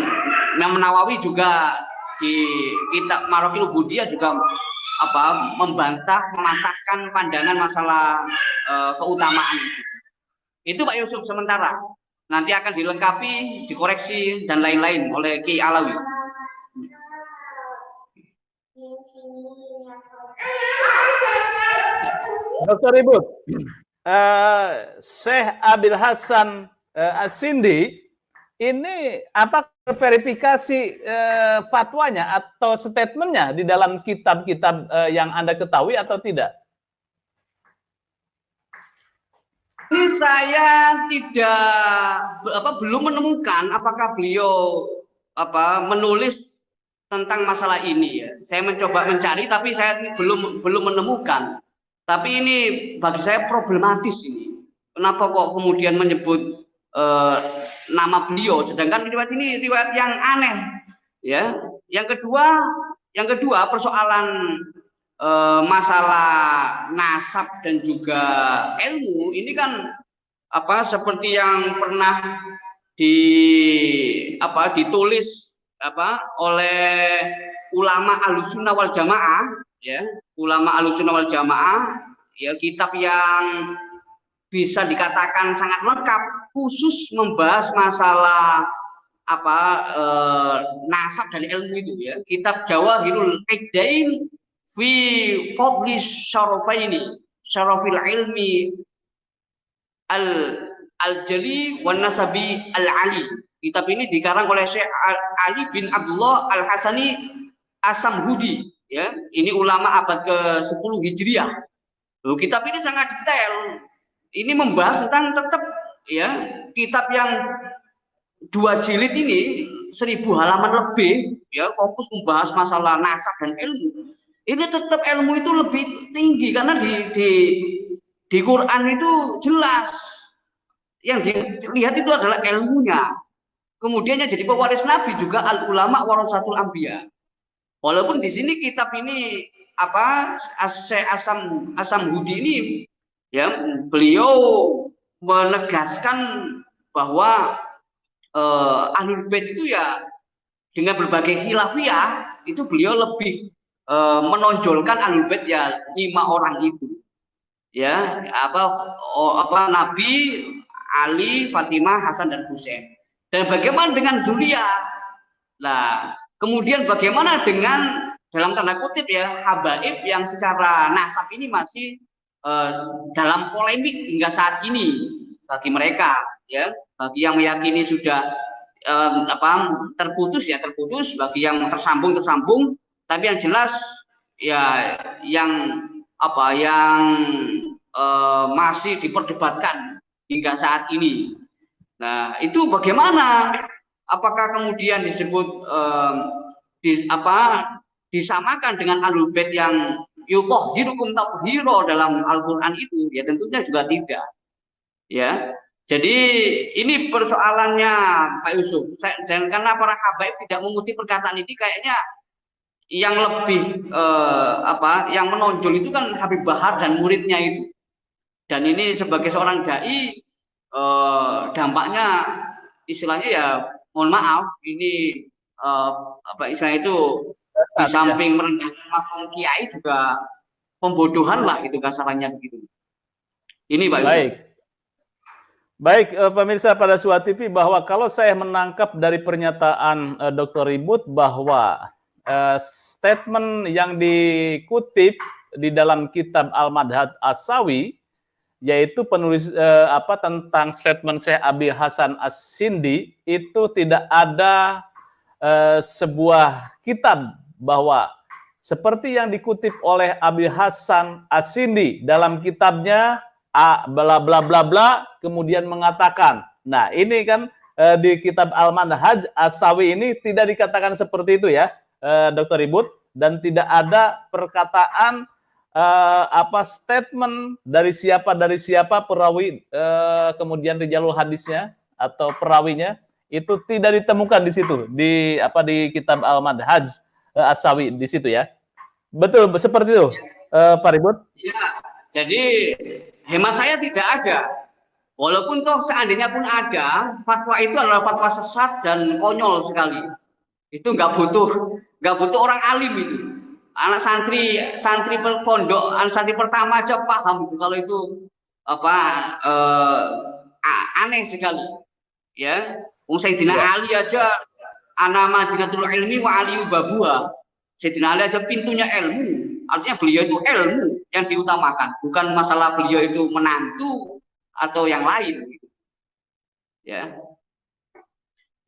Imam Nawawi juga di kitab Maraqil Ubudiyah juga mematahkan pandangan masalah keutamaan itu. Itu Pak Yusuf sementara. Nanti akan dilengkapi, dikoreksi dan lain-lain oleh Kiai Alawi.
Dr. Ribut, Syekh Abil Hasan As-Sindi ini apa verifikasi fatwanya atau statementnya di dalam kitab-kitab yang Anda ketahui atau tidak?
Ini saya belum menemukan apakah beliau menulis tentang masalah ini, ya. Saya mencoba mencari tapi saya belum menemukan. Tapi ini bagi saya problematis ini. Kenapa kok kemudian menyebut nama beliau, sedangkan riwayat ini riwayat yang aneh, ya. Yang kedua persoalan masalah nasab dan juga ilmu ini kan seperti yang pernah ditulis oleh ulama Ahlussunnah wal Jamaah, ya, ulama Ahlussunnah wal Jamaah, ya, kitab yang bisa dikatakan sangat lengkap khusus membahas masalah nasab dan ilmu itu, ya. Kitab Jawahirul Iqdain fi Fadli Syarafaini, Syarafil Ilmi Al-Jali wan Nasabi Al-Ali. Kitab ini dikarang oleh Syekh Ali bin Abdullah Al-Hasani As-Samhudi, ya. Ini ulama abad ke-10 Hijriah. Kitab ini sangat detail. Ini membahas tentang ya, kitab yang 2 jilid ini 1000 halaman lebih, ya, fokus membahas masalah nasab dan ilmu. Ini tetap ilmu itu lebih tinggi karena di Quran itu jelas yang dilihat itu adalah ilmunya. Kemudian yang jadi pewaris Nabi juga al ulama warasatul anbiya. Walaupun di sini kitab ini Syekh As-Samhudi ini, ya, beliau menegaskan bahwa Ahlul Bait itu ya dengan berbagai khilafiyah itu beliau lebih menonjolkan Ahlul Bait ya 5 orang itu, ya, Nabi, Ali, Fatimah, Hasan dan Husain. Dan bagaimana dengan Julia? Nah, kemudian bagaimana dengan dalam tanda kutip, ya, habaib yang secara nasab ini masih dalam polemik hingga saat ini bagi mereka, ya, bagi yang meyakini sudah terputus, ya terputus, bagi yang tersambung, tapi yang jelas ya yang masih diperdebatkan hingga saat ini. Nah, itu bagaimana? Apakah kemudian disebut disamakan dengan Ahlul Bait yang yutahhirukum tathhira dalam Al-Qur'an itu? Ya tentunya juga tidak. Ya. Jadi ini persoalannya Pak Yusuf. Dan karena para habaib tidak mengutip perkataan ini, kayaknya yang lebih yang menonjol itu kan Habib Bahar dan muridnya itu. Dan ini sebagai seorang dai dampaknya istilahnya, ya mohon maaf, ini istilahnya itu di samping merendahkan makom kiai juga pembodohan lah itu kasarannya begitu. Ini Pak Yusuf.
Baik. Baik, pemirsa pada Suara TV, bahwa kalau saya menangkap dari pernyataan Dr. Ribut bahwa statement yang dikutip di dalam kitab Al-Madhaj As-Sawi, yaitu penulis tentang statement Syekh Abi Hasan As-Sindi, itu tidak ada sebuah kitab bahwa seperti yang dikutip oleh Abi Hasan As-Sindi dalam kitabnya bla bla bla bla, kemudian mengatakan. Nah, ini kan di kitab Al-Manhaj As-Sawi ini tidak dikatakan seperti itu ya, Dr. Ribut, dan tidak ada perkataan statement dari siapa perawi, kemudian rijalul hadisnya atau perawinya itu tidak ditemukan di situ di kitab Al-Manhaj As-Sawi di situ ya. Betul seperti itu, Pak Ribut?
Ya, jadi hemat saya tidak ada. Walaupun toh seandainya pun ada, fatwa itu adalah fatwa sesat dan konyol sekali. Itu nggak butuh orang alim itu. Anak santri pondok, santri pertama aja paham itu kalau itu aneh sekali. Ya, Sayyidina Ali aja ana madinatul ilmi wa aliyu babuha. Sayyidina Ali aja pintunya ilmu. Artinya beliau itu ilmu yang diutamakan, bukan masalah beliau itu menantu atau yang lain. Ya,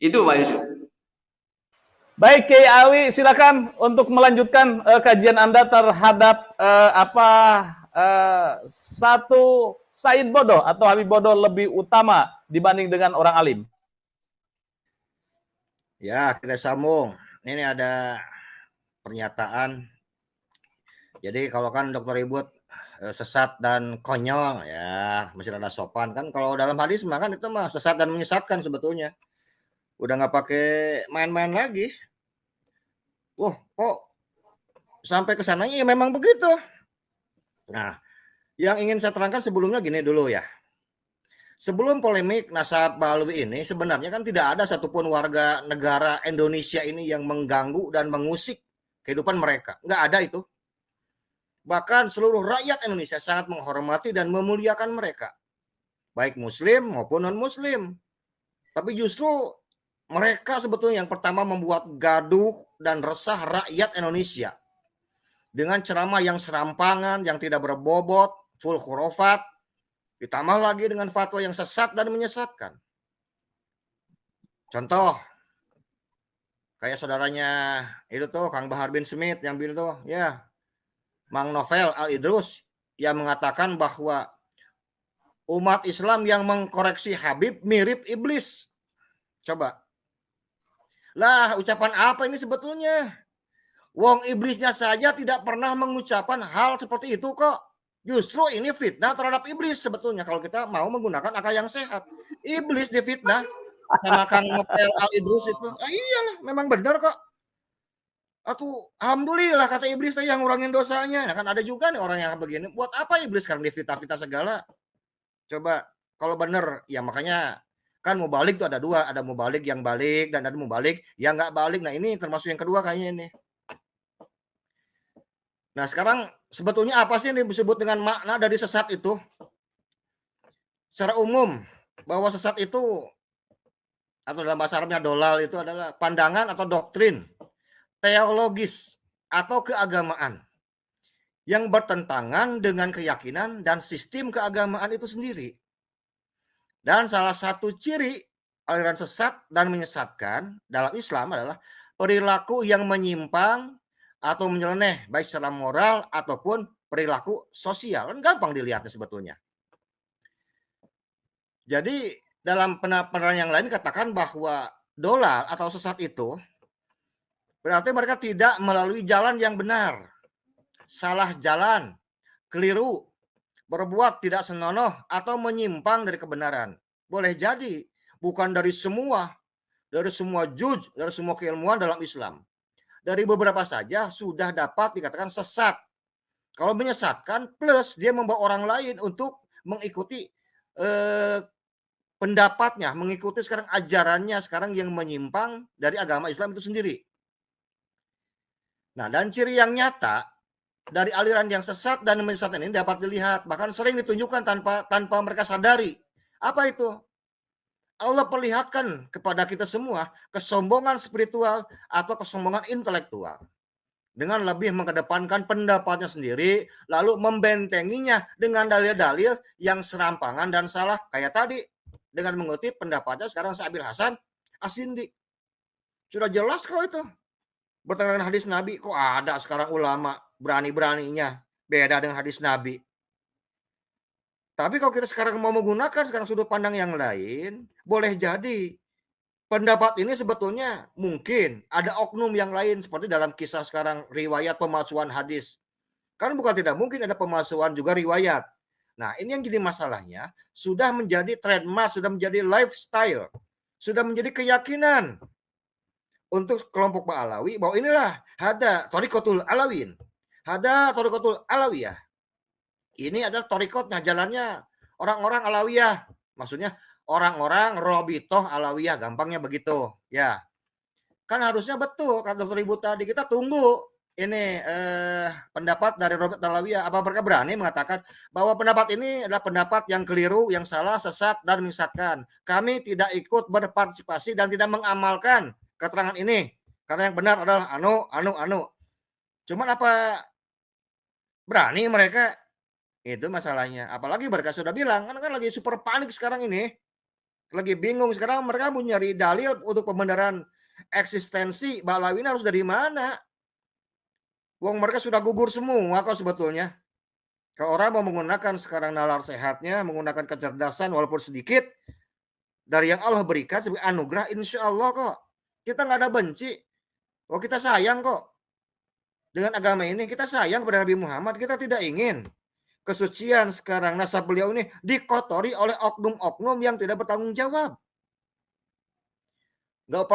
itu Pak Yusuf.
Baik, Kiai Awi, silakan untuk melanjutkan kajian Anda terhadap satu Said bodoh atau Habib bodoh lebih utama dibanding dengan orang alim.
Ya, kita sambung. Ini ada pernyataan. Jadi kalau kan Dr. Ribut sesat dan konyol, ya mesti ada sopan kan. Kalau dalam hadis mah kan itu mah sesat dan menyesatkan sebetulnya. Udah nggak pakai main-main lagi. Wah, kok sampai ke sananya ya memang begitu. Nah, yang ingin saya terangkan sebelumnya gini dulu ya. Sebelum polemik Nasab Ba'alawi ini, sebenarnya kan tidak ada satupun warga negara Indonesia ini yang mengganggu dan mengusik kehidupan mereka. Nggak ada itu. Bahkan seluruh rakyat Indonesia sangat menghormati dan memuliakan mereka. Baik muslim maupun non-muslim. Tapi justru mereka sebetulnya yang pertama membuat gaduh dan resah rakyat Indonesia. Dengan ceramah yang serampangan, yang tidak berbobot, full khurafat, ditambah lagi dengan fatwa yang sesat dan menyesatkan. Contoh, kayak saudaranya itu tuh Kang Bahar bin Smith yang bilang tuh, ya Mang Novel Al-Idrus yang mengatakan bahwa umat Islam yang mengkoreksi Habib mirip iblis. Coba. Lah, ucapan apa ini sebetulnya? Wong iblisnya saja tidak pernah mengucapkan hal seperti itu kok. Justru ini fitnah terhadap iblis sebetulnya kalau kita mau menggunakan akal yang sehat. Iblis difitnah sama Kang Novel Al-Idrus itu. Iyalah, memang benar kok. Atau alhamdulillah kata iblis yang ngurangin dosanya. Nah, kan ada juga nih orang yang begini. Buat apa iblis sekarang difitnah-fitnah segala? Coba kalau benar ya makanya kan mubalik tuh ada dua, ada mubalik yang balik dan ada mubalik yang nggak balik. Nah ini termasuk yang kedua kayaknya ini. Nah sekarang sebetulnya apa sih yang disebut dengan makna dari sesat itu? Secara umum bahwa sesat itu atau dalam bahasa Arabnya dolal itu adalah pandangan atau doktrin teologis atau keagamaan yang bertentangan dengan keyakinan dan sistem keagamaan itu sendiri. Dan salah satu ciri aliran sesat dan menyesatkan dalam Islam adalah perilaku yang menyimpang atau menyeleneh baik secara moral ataupun perilaku sosial. Kan gampang dilihatnya sebetulnya. Jadi dalam penerapan yang lain katakan bahwa dolal atau sesat itu berarti mereka tidak melalui jalan yang benar, salah jalan, keliru, berbuat tidak senonoh atau menyimpang dari kebenaran. Boleh jadi bukan dari semua juz, dari semua keilmuan dalam Islam. Dari beberapa saja sudah dapat dikatakan sesat. Kalau menyesatkan plus dia membawa orang lain untuk mengikuti pendapatnya, mengikuti sekarang ajarannya sekarang yang menyimpang dari agama Islam itu sendiri. Nah, dan ciri yang nyata dari aliran yang sesat dan menyesatkan ini dapat dilihat, bahkan sering ditunjukkan tanpa mereka sadari. Apa itu? Allah perlihatkan kepada kita semua kesombongan spiritual atau kesombongan intelektual dengan lebih mengedepankan pendapatnya sendiri, lalu membentenginya dengan dalil-dalil yang serampangan dan salah, kayak tadi dengan mengutip pendapatnya sekarang Syabil Hasan Asindi. Sudah jelas kok itu bertentangan dengan hadis Nabi. Kok ada sekarang ulama berani-beraninya beda dengan hadis Nabi. Tapi kalau kita sekarang mau menggunakan sekarang sudut pandang yang lain, boleh jadi pendapat ini sebetulnya mungkin ada oknum yang lain seperti dalam kisah sekarang riwayat pemalsuan hadis. Kan bukan tidak mungkin ada pemalsuan juga riwayat. Nah, ini yang jadi masalahnya, sudah menjadi trademark, sudah menjadi lifestyle, sudah menjadi keyakinan untuk kelompok Ba'alawi bahwa inilah hada Thariqatul Alawiyyin, hada Thariqatul Alawiyah. Ini adalah thariqatnya, jalannya orang-orang Alawiyah. Maksudnya orang-orang Robitoh Alawiyah, gampangnya begitu. Ya, kan harusnya betul kata Dr. Ibu tadi, kita tunggu ini pendapat dari Robert Alawiyah. Apa mereka berani mengatakan bahwa pendapat ini adalah pendapat yang keliru, yang salah, sesat, dan menyesatkan. Kami tidak ikut berpartisipasi dan tidak mengamalkan keterangan ini. Karena yang benar adalah anu. Cuman apa berani mereka? Itu masalahnya. Apalagi mereka sudah bilang, kan lagi super panik sekarang ini. Lagi bingung sekarang, mereka mau nyari dalil untuk pembenaran eksistensi Ba'alawi ini harus dari mana? Wong mereka sudah gugur semua kok sebetulnya. Kalau orang mau menggunakan sekarang nalar sehatnya, menggunakan kecerdasan walaupun sedikit dari yang Allah berikan sebagai anugerah, insya Allah kok. Kita nggak ada benci. Oh, kita sayang kok. Dengan agama ini, kita sayang kepada Nabi Muhammad. Kita tidak ingin kesucian sekarang nasab beliau ini dikotori oleh oknum-oknum yang tidak bertanggung jawab. Nggak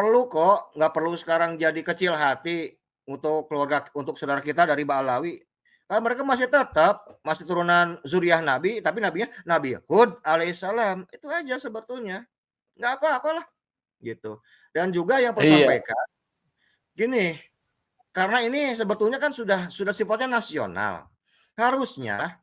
perlu sekarang jadi kecil hati untuk keluarga, untuk saudara kita dari Ba'alawi. Mereka masih turunan zuriyah Nabi, tapi nabinya Nabi Hud alaihissalam. Itu aja sebetulnya. Nggak apa-apalah gitu. Dan juga yang perlu sampaikan gini, karena ini sebetulnya kan sudah sifatnya nasional. Harusnya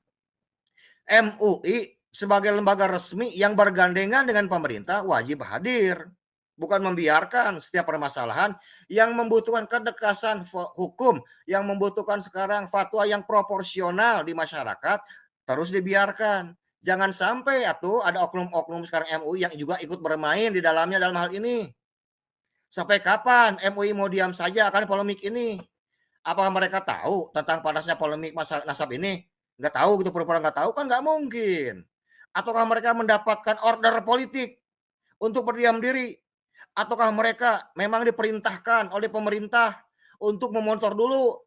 MUI sebagai lembaga resmi yang bergandengan dengan pemerintah wajib hadir, bukan membiarkan setiap permasalahan yang membutuhkan kedekatan hukum, yang membutuhkan sekarang fatwa yang proporsional di masyarakat terus dibiarkan. Jangan sampai ada oknum-oknum sekarang MUI yang juga ikut bermain di dalamnya dalam hal ini. Sampai kapan MUI mau diam saja akan polemik ini? Apakah mereka tahu tentang panasnya polemik masalah nasab ini? Nggak tahu gitu, pura-pura nggak tahu kan nggak mungkin. Ataukah mereka mendapatkan order politik untuk berdiam diri? Ataukah mereka memang diperintahkan oleh pemerintah untuk memonitor dulu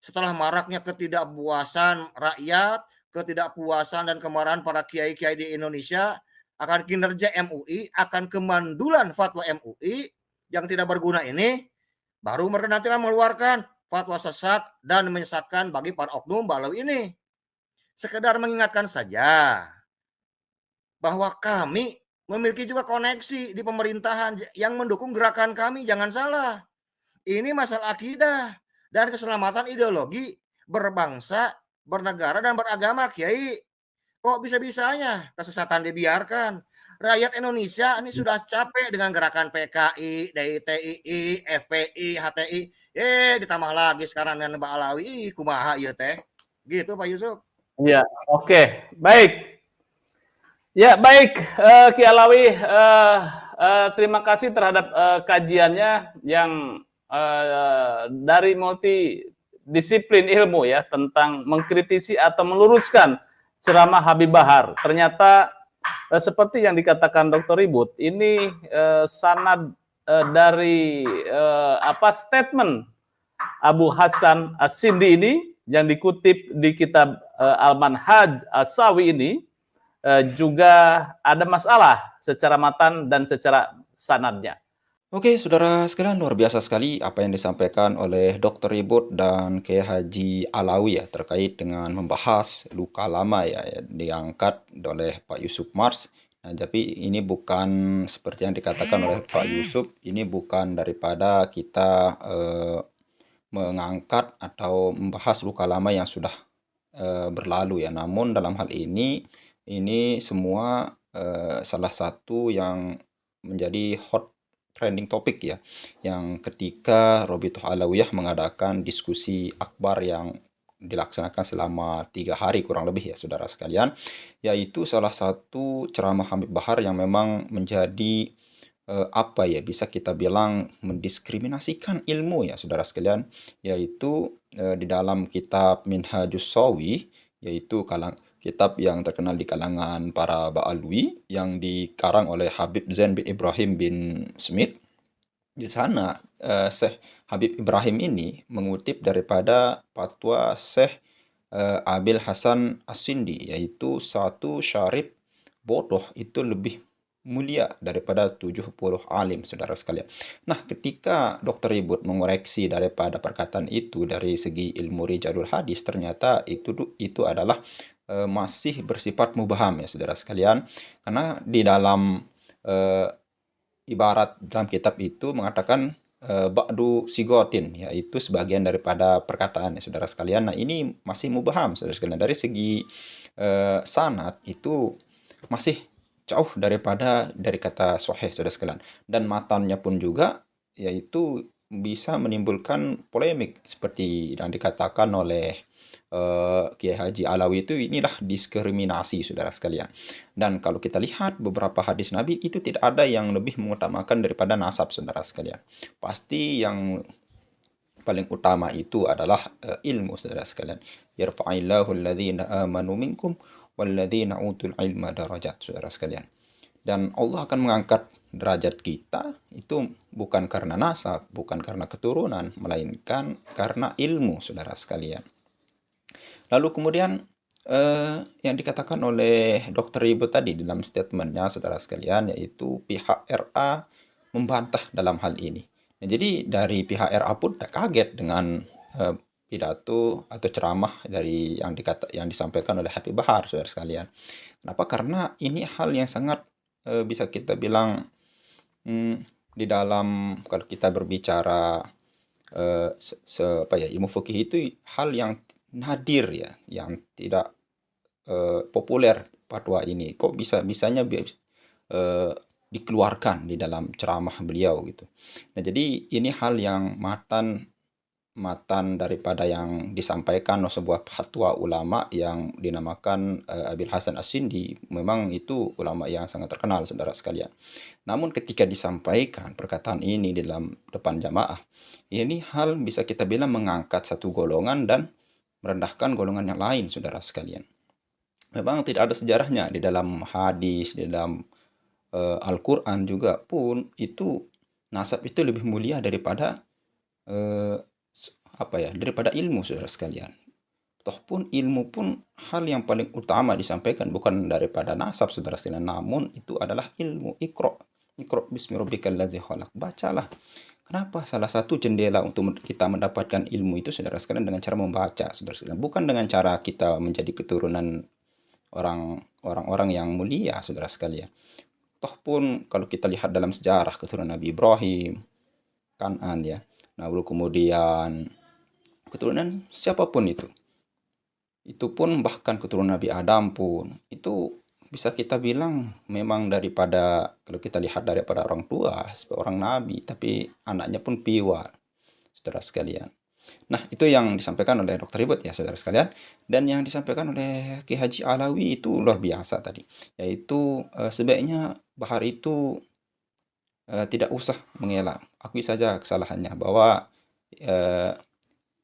setelah maraknya ketidakpuasan rakyat, ketidakpuasan dan kemarahan para kiai-kiai di Indonesia akan kinerja MUI, akan kemandulan fatwa MUI yang tidak berguna ini, baru mereka nanti akan mengeluarkan fatwa sesat dan menyesatkan bagi para oknum Ba'alawi ini. Sekedar mengingatkan saja bahwa kami memiliki juga koneksi di pemerintahan yang mendukung gerakan kami. Jangan salah, ini masalah akidah dan keselamatan ideologi berbangsa, bernegara, dan beragama, Kiai. Kok bisa-bisanya kesesatan dibiarkan? Rakyat Indonesia ini sudah capek dengan gerakan PKI, DITII, FPI, HTI. Ditambah lagi sekarang dengan Ba'alawi, kumaha ieu teh. Gitu Pak Yusuf.
Ya, oke. Baik. Ya, baik, Ki Alawi, terima kasih terhadap kajiannya yang dari multidisiplin ilmu ya, tentang mengkritisi atau meluruskan ceramah Habib Bahar. Ternyata seperti yang dikatakan Dr. Ribut, ini sanad dari statement Abu Hasan As-Sindi ini yang dikutip di kitab Al-Manhaj As-Sawi ini juga ada masalah secara matan dan secara sanadnya.
Oke, saudara sekalian, luar biasa sekali apa yang disampaikan oleh Dr. Ribut dan Kiai Haji Alawi ya, terkait dengan membahas luka lama ya, diangkat oleh Pak Yusuf Mars. Nah, tapi ini bukan seperti yang dikatakan oleh Pak Yusuf, ini bukan daripada kita mengangkat atau membahas luka lama yang sudah berlalu ya. Namun dalam hal ini semua salah satu yang menjadi hot trending topik ya, yang ketika Robitoh Alawiyah mengadakan diskusi akbar yang dilaksanakan selama 3 hari kurang lebih ya saudara sekalian, yaitu salah satu ceramah Habib Bahar yang memang menjadi apa ya, bisa kita bilang mendiskriminasikan ilmu ya saudara sekalian, yaitu di dalam kitab Minhajus Shawi, yaitu kitab yang terkenal di kalangan para Ba'alwi yang dikarang oleh Habib Zain bin Ibrahim bin Smith. Di sana Syekh Habib Ibrahim ini mengutip daripada fatwa Syekh Abil Hasan As-Sindi, yaitu satu syarif bodoh itu lebih mulia daripada 70 alim, saudara sekalian. Nah, ketika Dr. Ribut mengoreksi daripada perkataan itu dari segi ilmu rijalul hadis, ternyata itu adalah masih bersifat mubaham ya saudara sekalian, karena di dalam ibarat dalam kitab itu mengatakan ba'du sigotin, yaitu sebagian daripada perkataan ya saudara sekalian. Nah, ini masih mubaham saudara sekalian. Dari segi sanad itu masih jauh dari kata sahih saudara sekalian, dan matannya pun juga yaitu bisa menimbulkan polemik seperti yang dikatakan oleh Kiai Haji Alawi itu. Inilah diskriminasi saudara sekalian. Dan kalau kita lihat beberapa hadis Nabi itu tidak ada yang lebih mengutamakan daripada nasab saudara sekalian. Pasti yang paling utama itu adalah ilmu saudara sekalian. Yarfa'illahu alladhina amanu minkum walladzina utul ilma darajat saudara sekalian. Dan Allah akan mengangkat derajat kita itu bukan karena nasab, bukan karena keturunan, melainkan karena ilmu saudara sekalian. Lalu kemudian yang dikatakan oleh Dr. Ribut tadi dalam statementnya saudara sekalian, yaitu pihak RA membantah dalam hal ini. Nah, jadi dari pihak RA pun tak kaget dengan pidato atau ceramah dari yang disampaikan oleh Habib Bahar saudara sekalian. Kenapa? Karena ini hal yang sangat bisa kita bilang di dalam, kalau kita berbicara ilmu fikih itu hal yang nadir ya, yang tidak populer fatwa ini. Kok bisanya dikeluarkan di dalam ceramah beliau gitu. Nah, jadi ini hal yang matan daripada yang disampaikan oleh sebuah fatwa ulama yang dinamakan Abil Hasan As-Sindi. Memang itu ulama yang sangat terkenal saudara sekalian. Namun ketika disampaikan perkataan ini di dalam depan jamaah, ini hal bisa kita bilang mengangkat satu golongan dan merendahkan golongan yang lain saudara sekalian. Memang tidak ada sejarahnya di dalam hadis, di dalam Al-Quran juga pun itu nasab itu lebih mulia daripada daripada ilmu saudara sekalian. Toh pun ilmu pun hal yang paling utama disampaikan bukan daripada nasab saudara sekalian, namun itu adalah ilmu. Iqra bismi rabbikal ladzi khalaq. Bacalah. Kenapa? Salah satu jendela untuk kita mendapatkan ilmu itu saudara sekalian dengan cara membaca saudara sekalian, bukan dengan cara kita menjadi keturunan orang-orang yang mulia saudara sekalian. Toh pun kalau kita lihat dalam sejarah keturunan Nabi Ibrahim, Kan'an ya, lalu kemudian keturunan siapapun itu pun bahkan keturunan Nabi Adam pun itu bisa kita bilang memang daripada, kalau kita lihat daripada orang tua seorang nabi, tapi anaknya pun piwal saudara sekalian. Nah, itu yang disampaikan oleh Dr. Ribut ya saudara sekalian. Dan yang disampaikan oleh Kiai Haji Alawi itu luar biasa tadi, yaitu sebaiknya Bahar itu tidak usah mengelak, akui saja kesalahannya, bahwa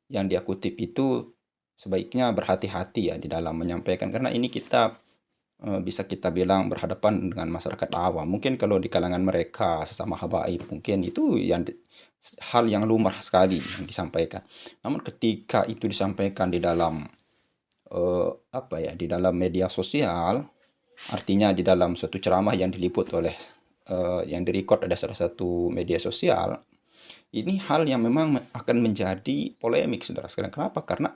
yang dia kutip itu sebaiknya berhati-hati ya di dalam menyampaikan, karena ini kita bisa kita bilang berhadapan dengan masyarakat awam. Mungkin kalau di kalangan mereka sesama habaib mungkin itu hal yang lumrah sekali yang disampaikan. Namun ketika itu disampaikan di dalam di dalam media sosial, artinya di dalam suatu ceramah yang diliput oleh yang direkod ada salah satu media sosial, ini hal yang memang akan menjadi polemik saudara sekalian. Kenapa? Karena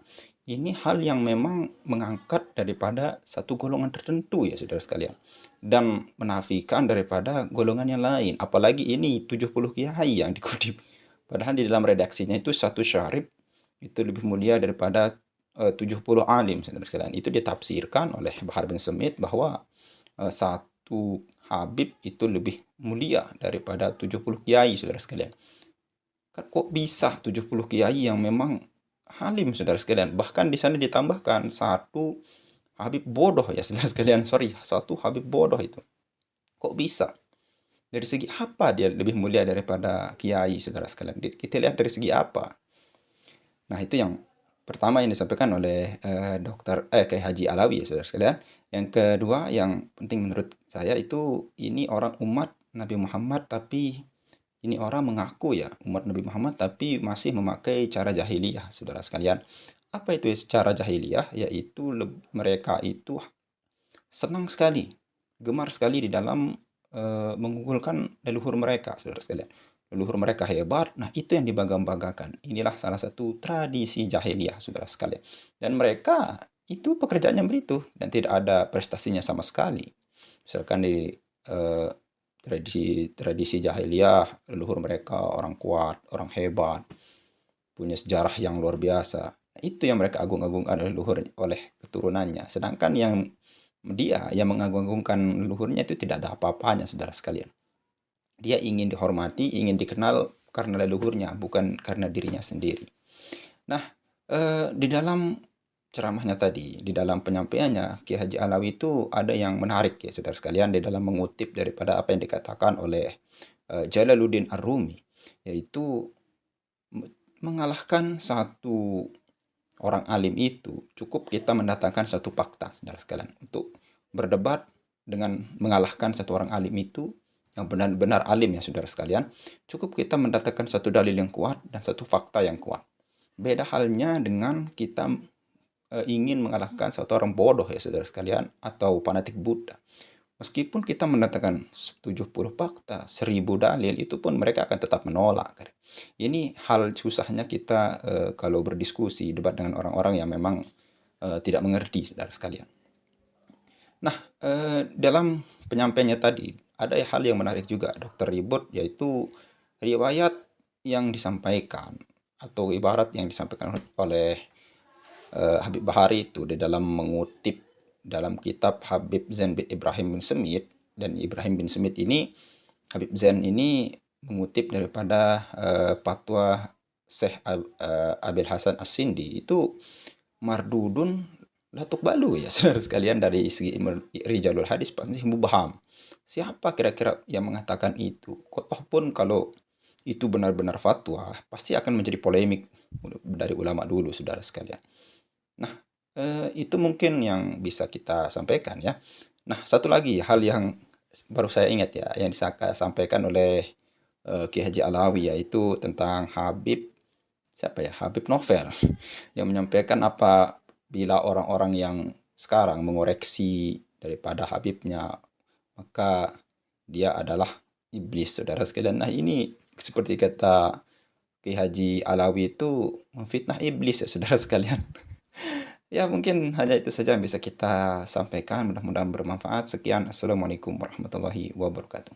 ini hal yang memang mengangkat daripada satu golongan tertentu ya saudara sekalian, dan menafikan daripada golongan yang lain. Apalagi ini 70 kiai yang dikutip, padahal di dalam redaksinya itu satu syarif itu lebih mulia daripada 70 alim, saudara sekalian. Itu ditafsirkan oleh Bahar bin Smith bahwa satu Habib itu lebih mulia daripada 70 kiai, saudara sekalian. Kan kok bisa 70 kiai yang memang halim, saudara sekalian. Bahkan di sana ditambahkan satu Habib bodoh ya, saudara sekalian. Sorry, satu Habib bodoh itu. Kok bisa? Dari segi apa dia lebih mulia daripada kiai, saudara sekalian? Kita lihat dari segi apa. Nah, itu yang pertama yang disampaikan oleh Kiai Haji Alawi ya, saudara sekalian. Yang kedua yang penting menurut saya itu ini orang umat Nabi Muhammad, tapi ini orang mengaku ya umat Nabi Muhammad tapi masih memakai cara jahiliyah, saudara sekalian. Apa itu cara jahiliyah? Yaitu mereka itu senang sekali, gemar sekali di dalam mengunggulkan leluhur mereka, saudara sekalian. Leluhur mereka hebat, nah itu yang dibangga-banggakan. Inilah salah satu tradisi jahiliyah, saudara sekalian. Dan mereka itu pekerjaannya begitu dan tidak ada prestasinya sama sekali. Misalkan di tradisi jahiliyah, leluhur mereka orang kuat, orang hebat, punya sejarah yang luar biasa. Itu yang mereka agung-agungkan oleh keturunannya. Sedangkan dia yang mengagung-agungkan leluhurnya itu tidak ada apa-apanya, saudara sekalian. Dia ingin dihormati, ingin dikenal karena leluhurnya, bukan karena dirinya sendiri. Nah, di dalam ceramahnya tadi, di dalam penyampaiannya, Kiai Haji Alawi itu ada yang menarik ya, saudara sekalian, di dalam mengutip daripada apa yang dikatakan oleh Jalaluddin Ar-Rumi, yaitu mengalahkan satu orang alim itu cukup kita mendatangkan satu fakta, saudara sekalian. Untuk berdebat dengan mengalahkan satu orang alim itu yang benar-benar alim ya, saudara sekalian, cukup kita mendatangkan satu dalil yang kuat dan satu fakta yang kuat. Beda halnya dengan kita ingin mengalahkan satu orang bodoh ya, saudara sekalian, atau fanatik Buddha. Meskipun kita mendatangkan 70 fakta, 1000 dalil, itu pun mereka akan tetap menolak. Ini hal susahnya kita kalau berdiskusi, debat dengan orang-orang yang memang tidak mengerti, saudara sekalian. Nah, dalam penyampaiannya tadi, ada hal yang menarik juga, Dr. Ribut, yaitu riwayat yang disampaikan, atau ibarat yang disampaikan oleh Habib Bahari itu di dalam mengutip dalam kitab Habib Zain bin Ibrahim bin Smith. Dan Ibrahim bin Smith ini, Habib Zain ini mengutip daripada fatwa Syekh Abil Hasan As-Sindi, itu mardudun latuk balu ya, saudara sekalian. Dari segi rijalul hadis pasti mubham. Siapa kira-kira yang mengatakan itu? Kotoh pun kalau itu benar-benar fatwa, pasti akan menjadi polemik dari ulama dulu, saudara sekalian. Nah, itu mungkin yang bisa kita sampaikan ya. Nah, satu lagi hal yang baru saya ingat ya, yang disampaikan oleh Kiai Haji Alawi, yaitu tentang Habib, siapa ya? Habib Novel yang menyampaikan apabila orang-orang yang sekarang mengoreksi daripada Habibnya, maka dia adalah iblis, saudara sekalian. Nah, ini seperti kata Kiai Haji Alawi itu memfitnah iblis ya, saudara sekalian. Ya, mungkin hanya itu saja yang bisa kita sampaikan. Mudah-mudahan bermanfaat. Sekian. Assalamualaikum warahmatullahi wabarakatuh.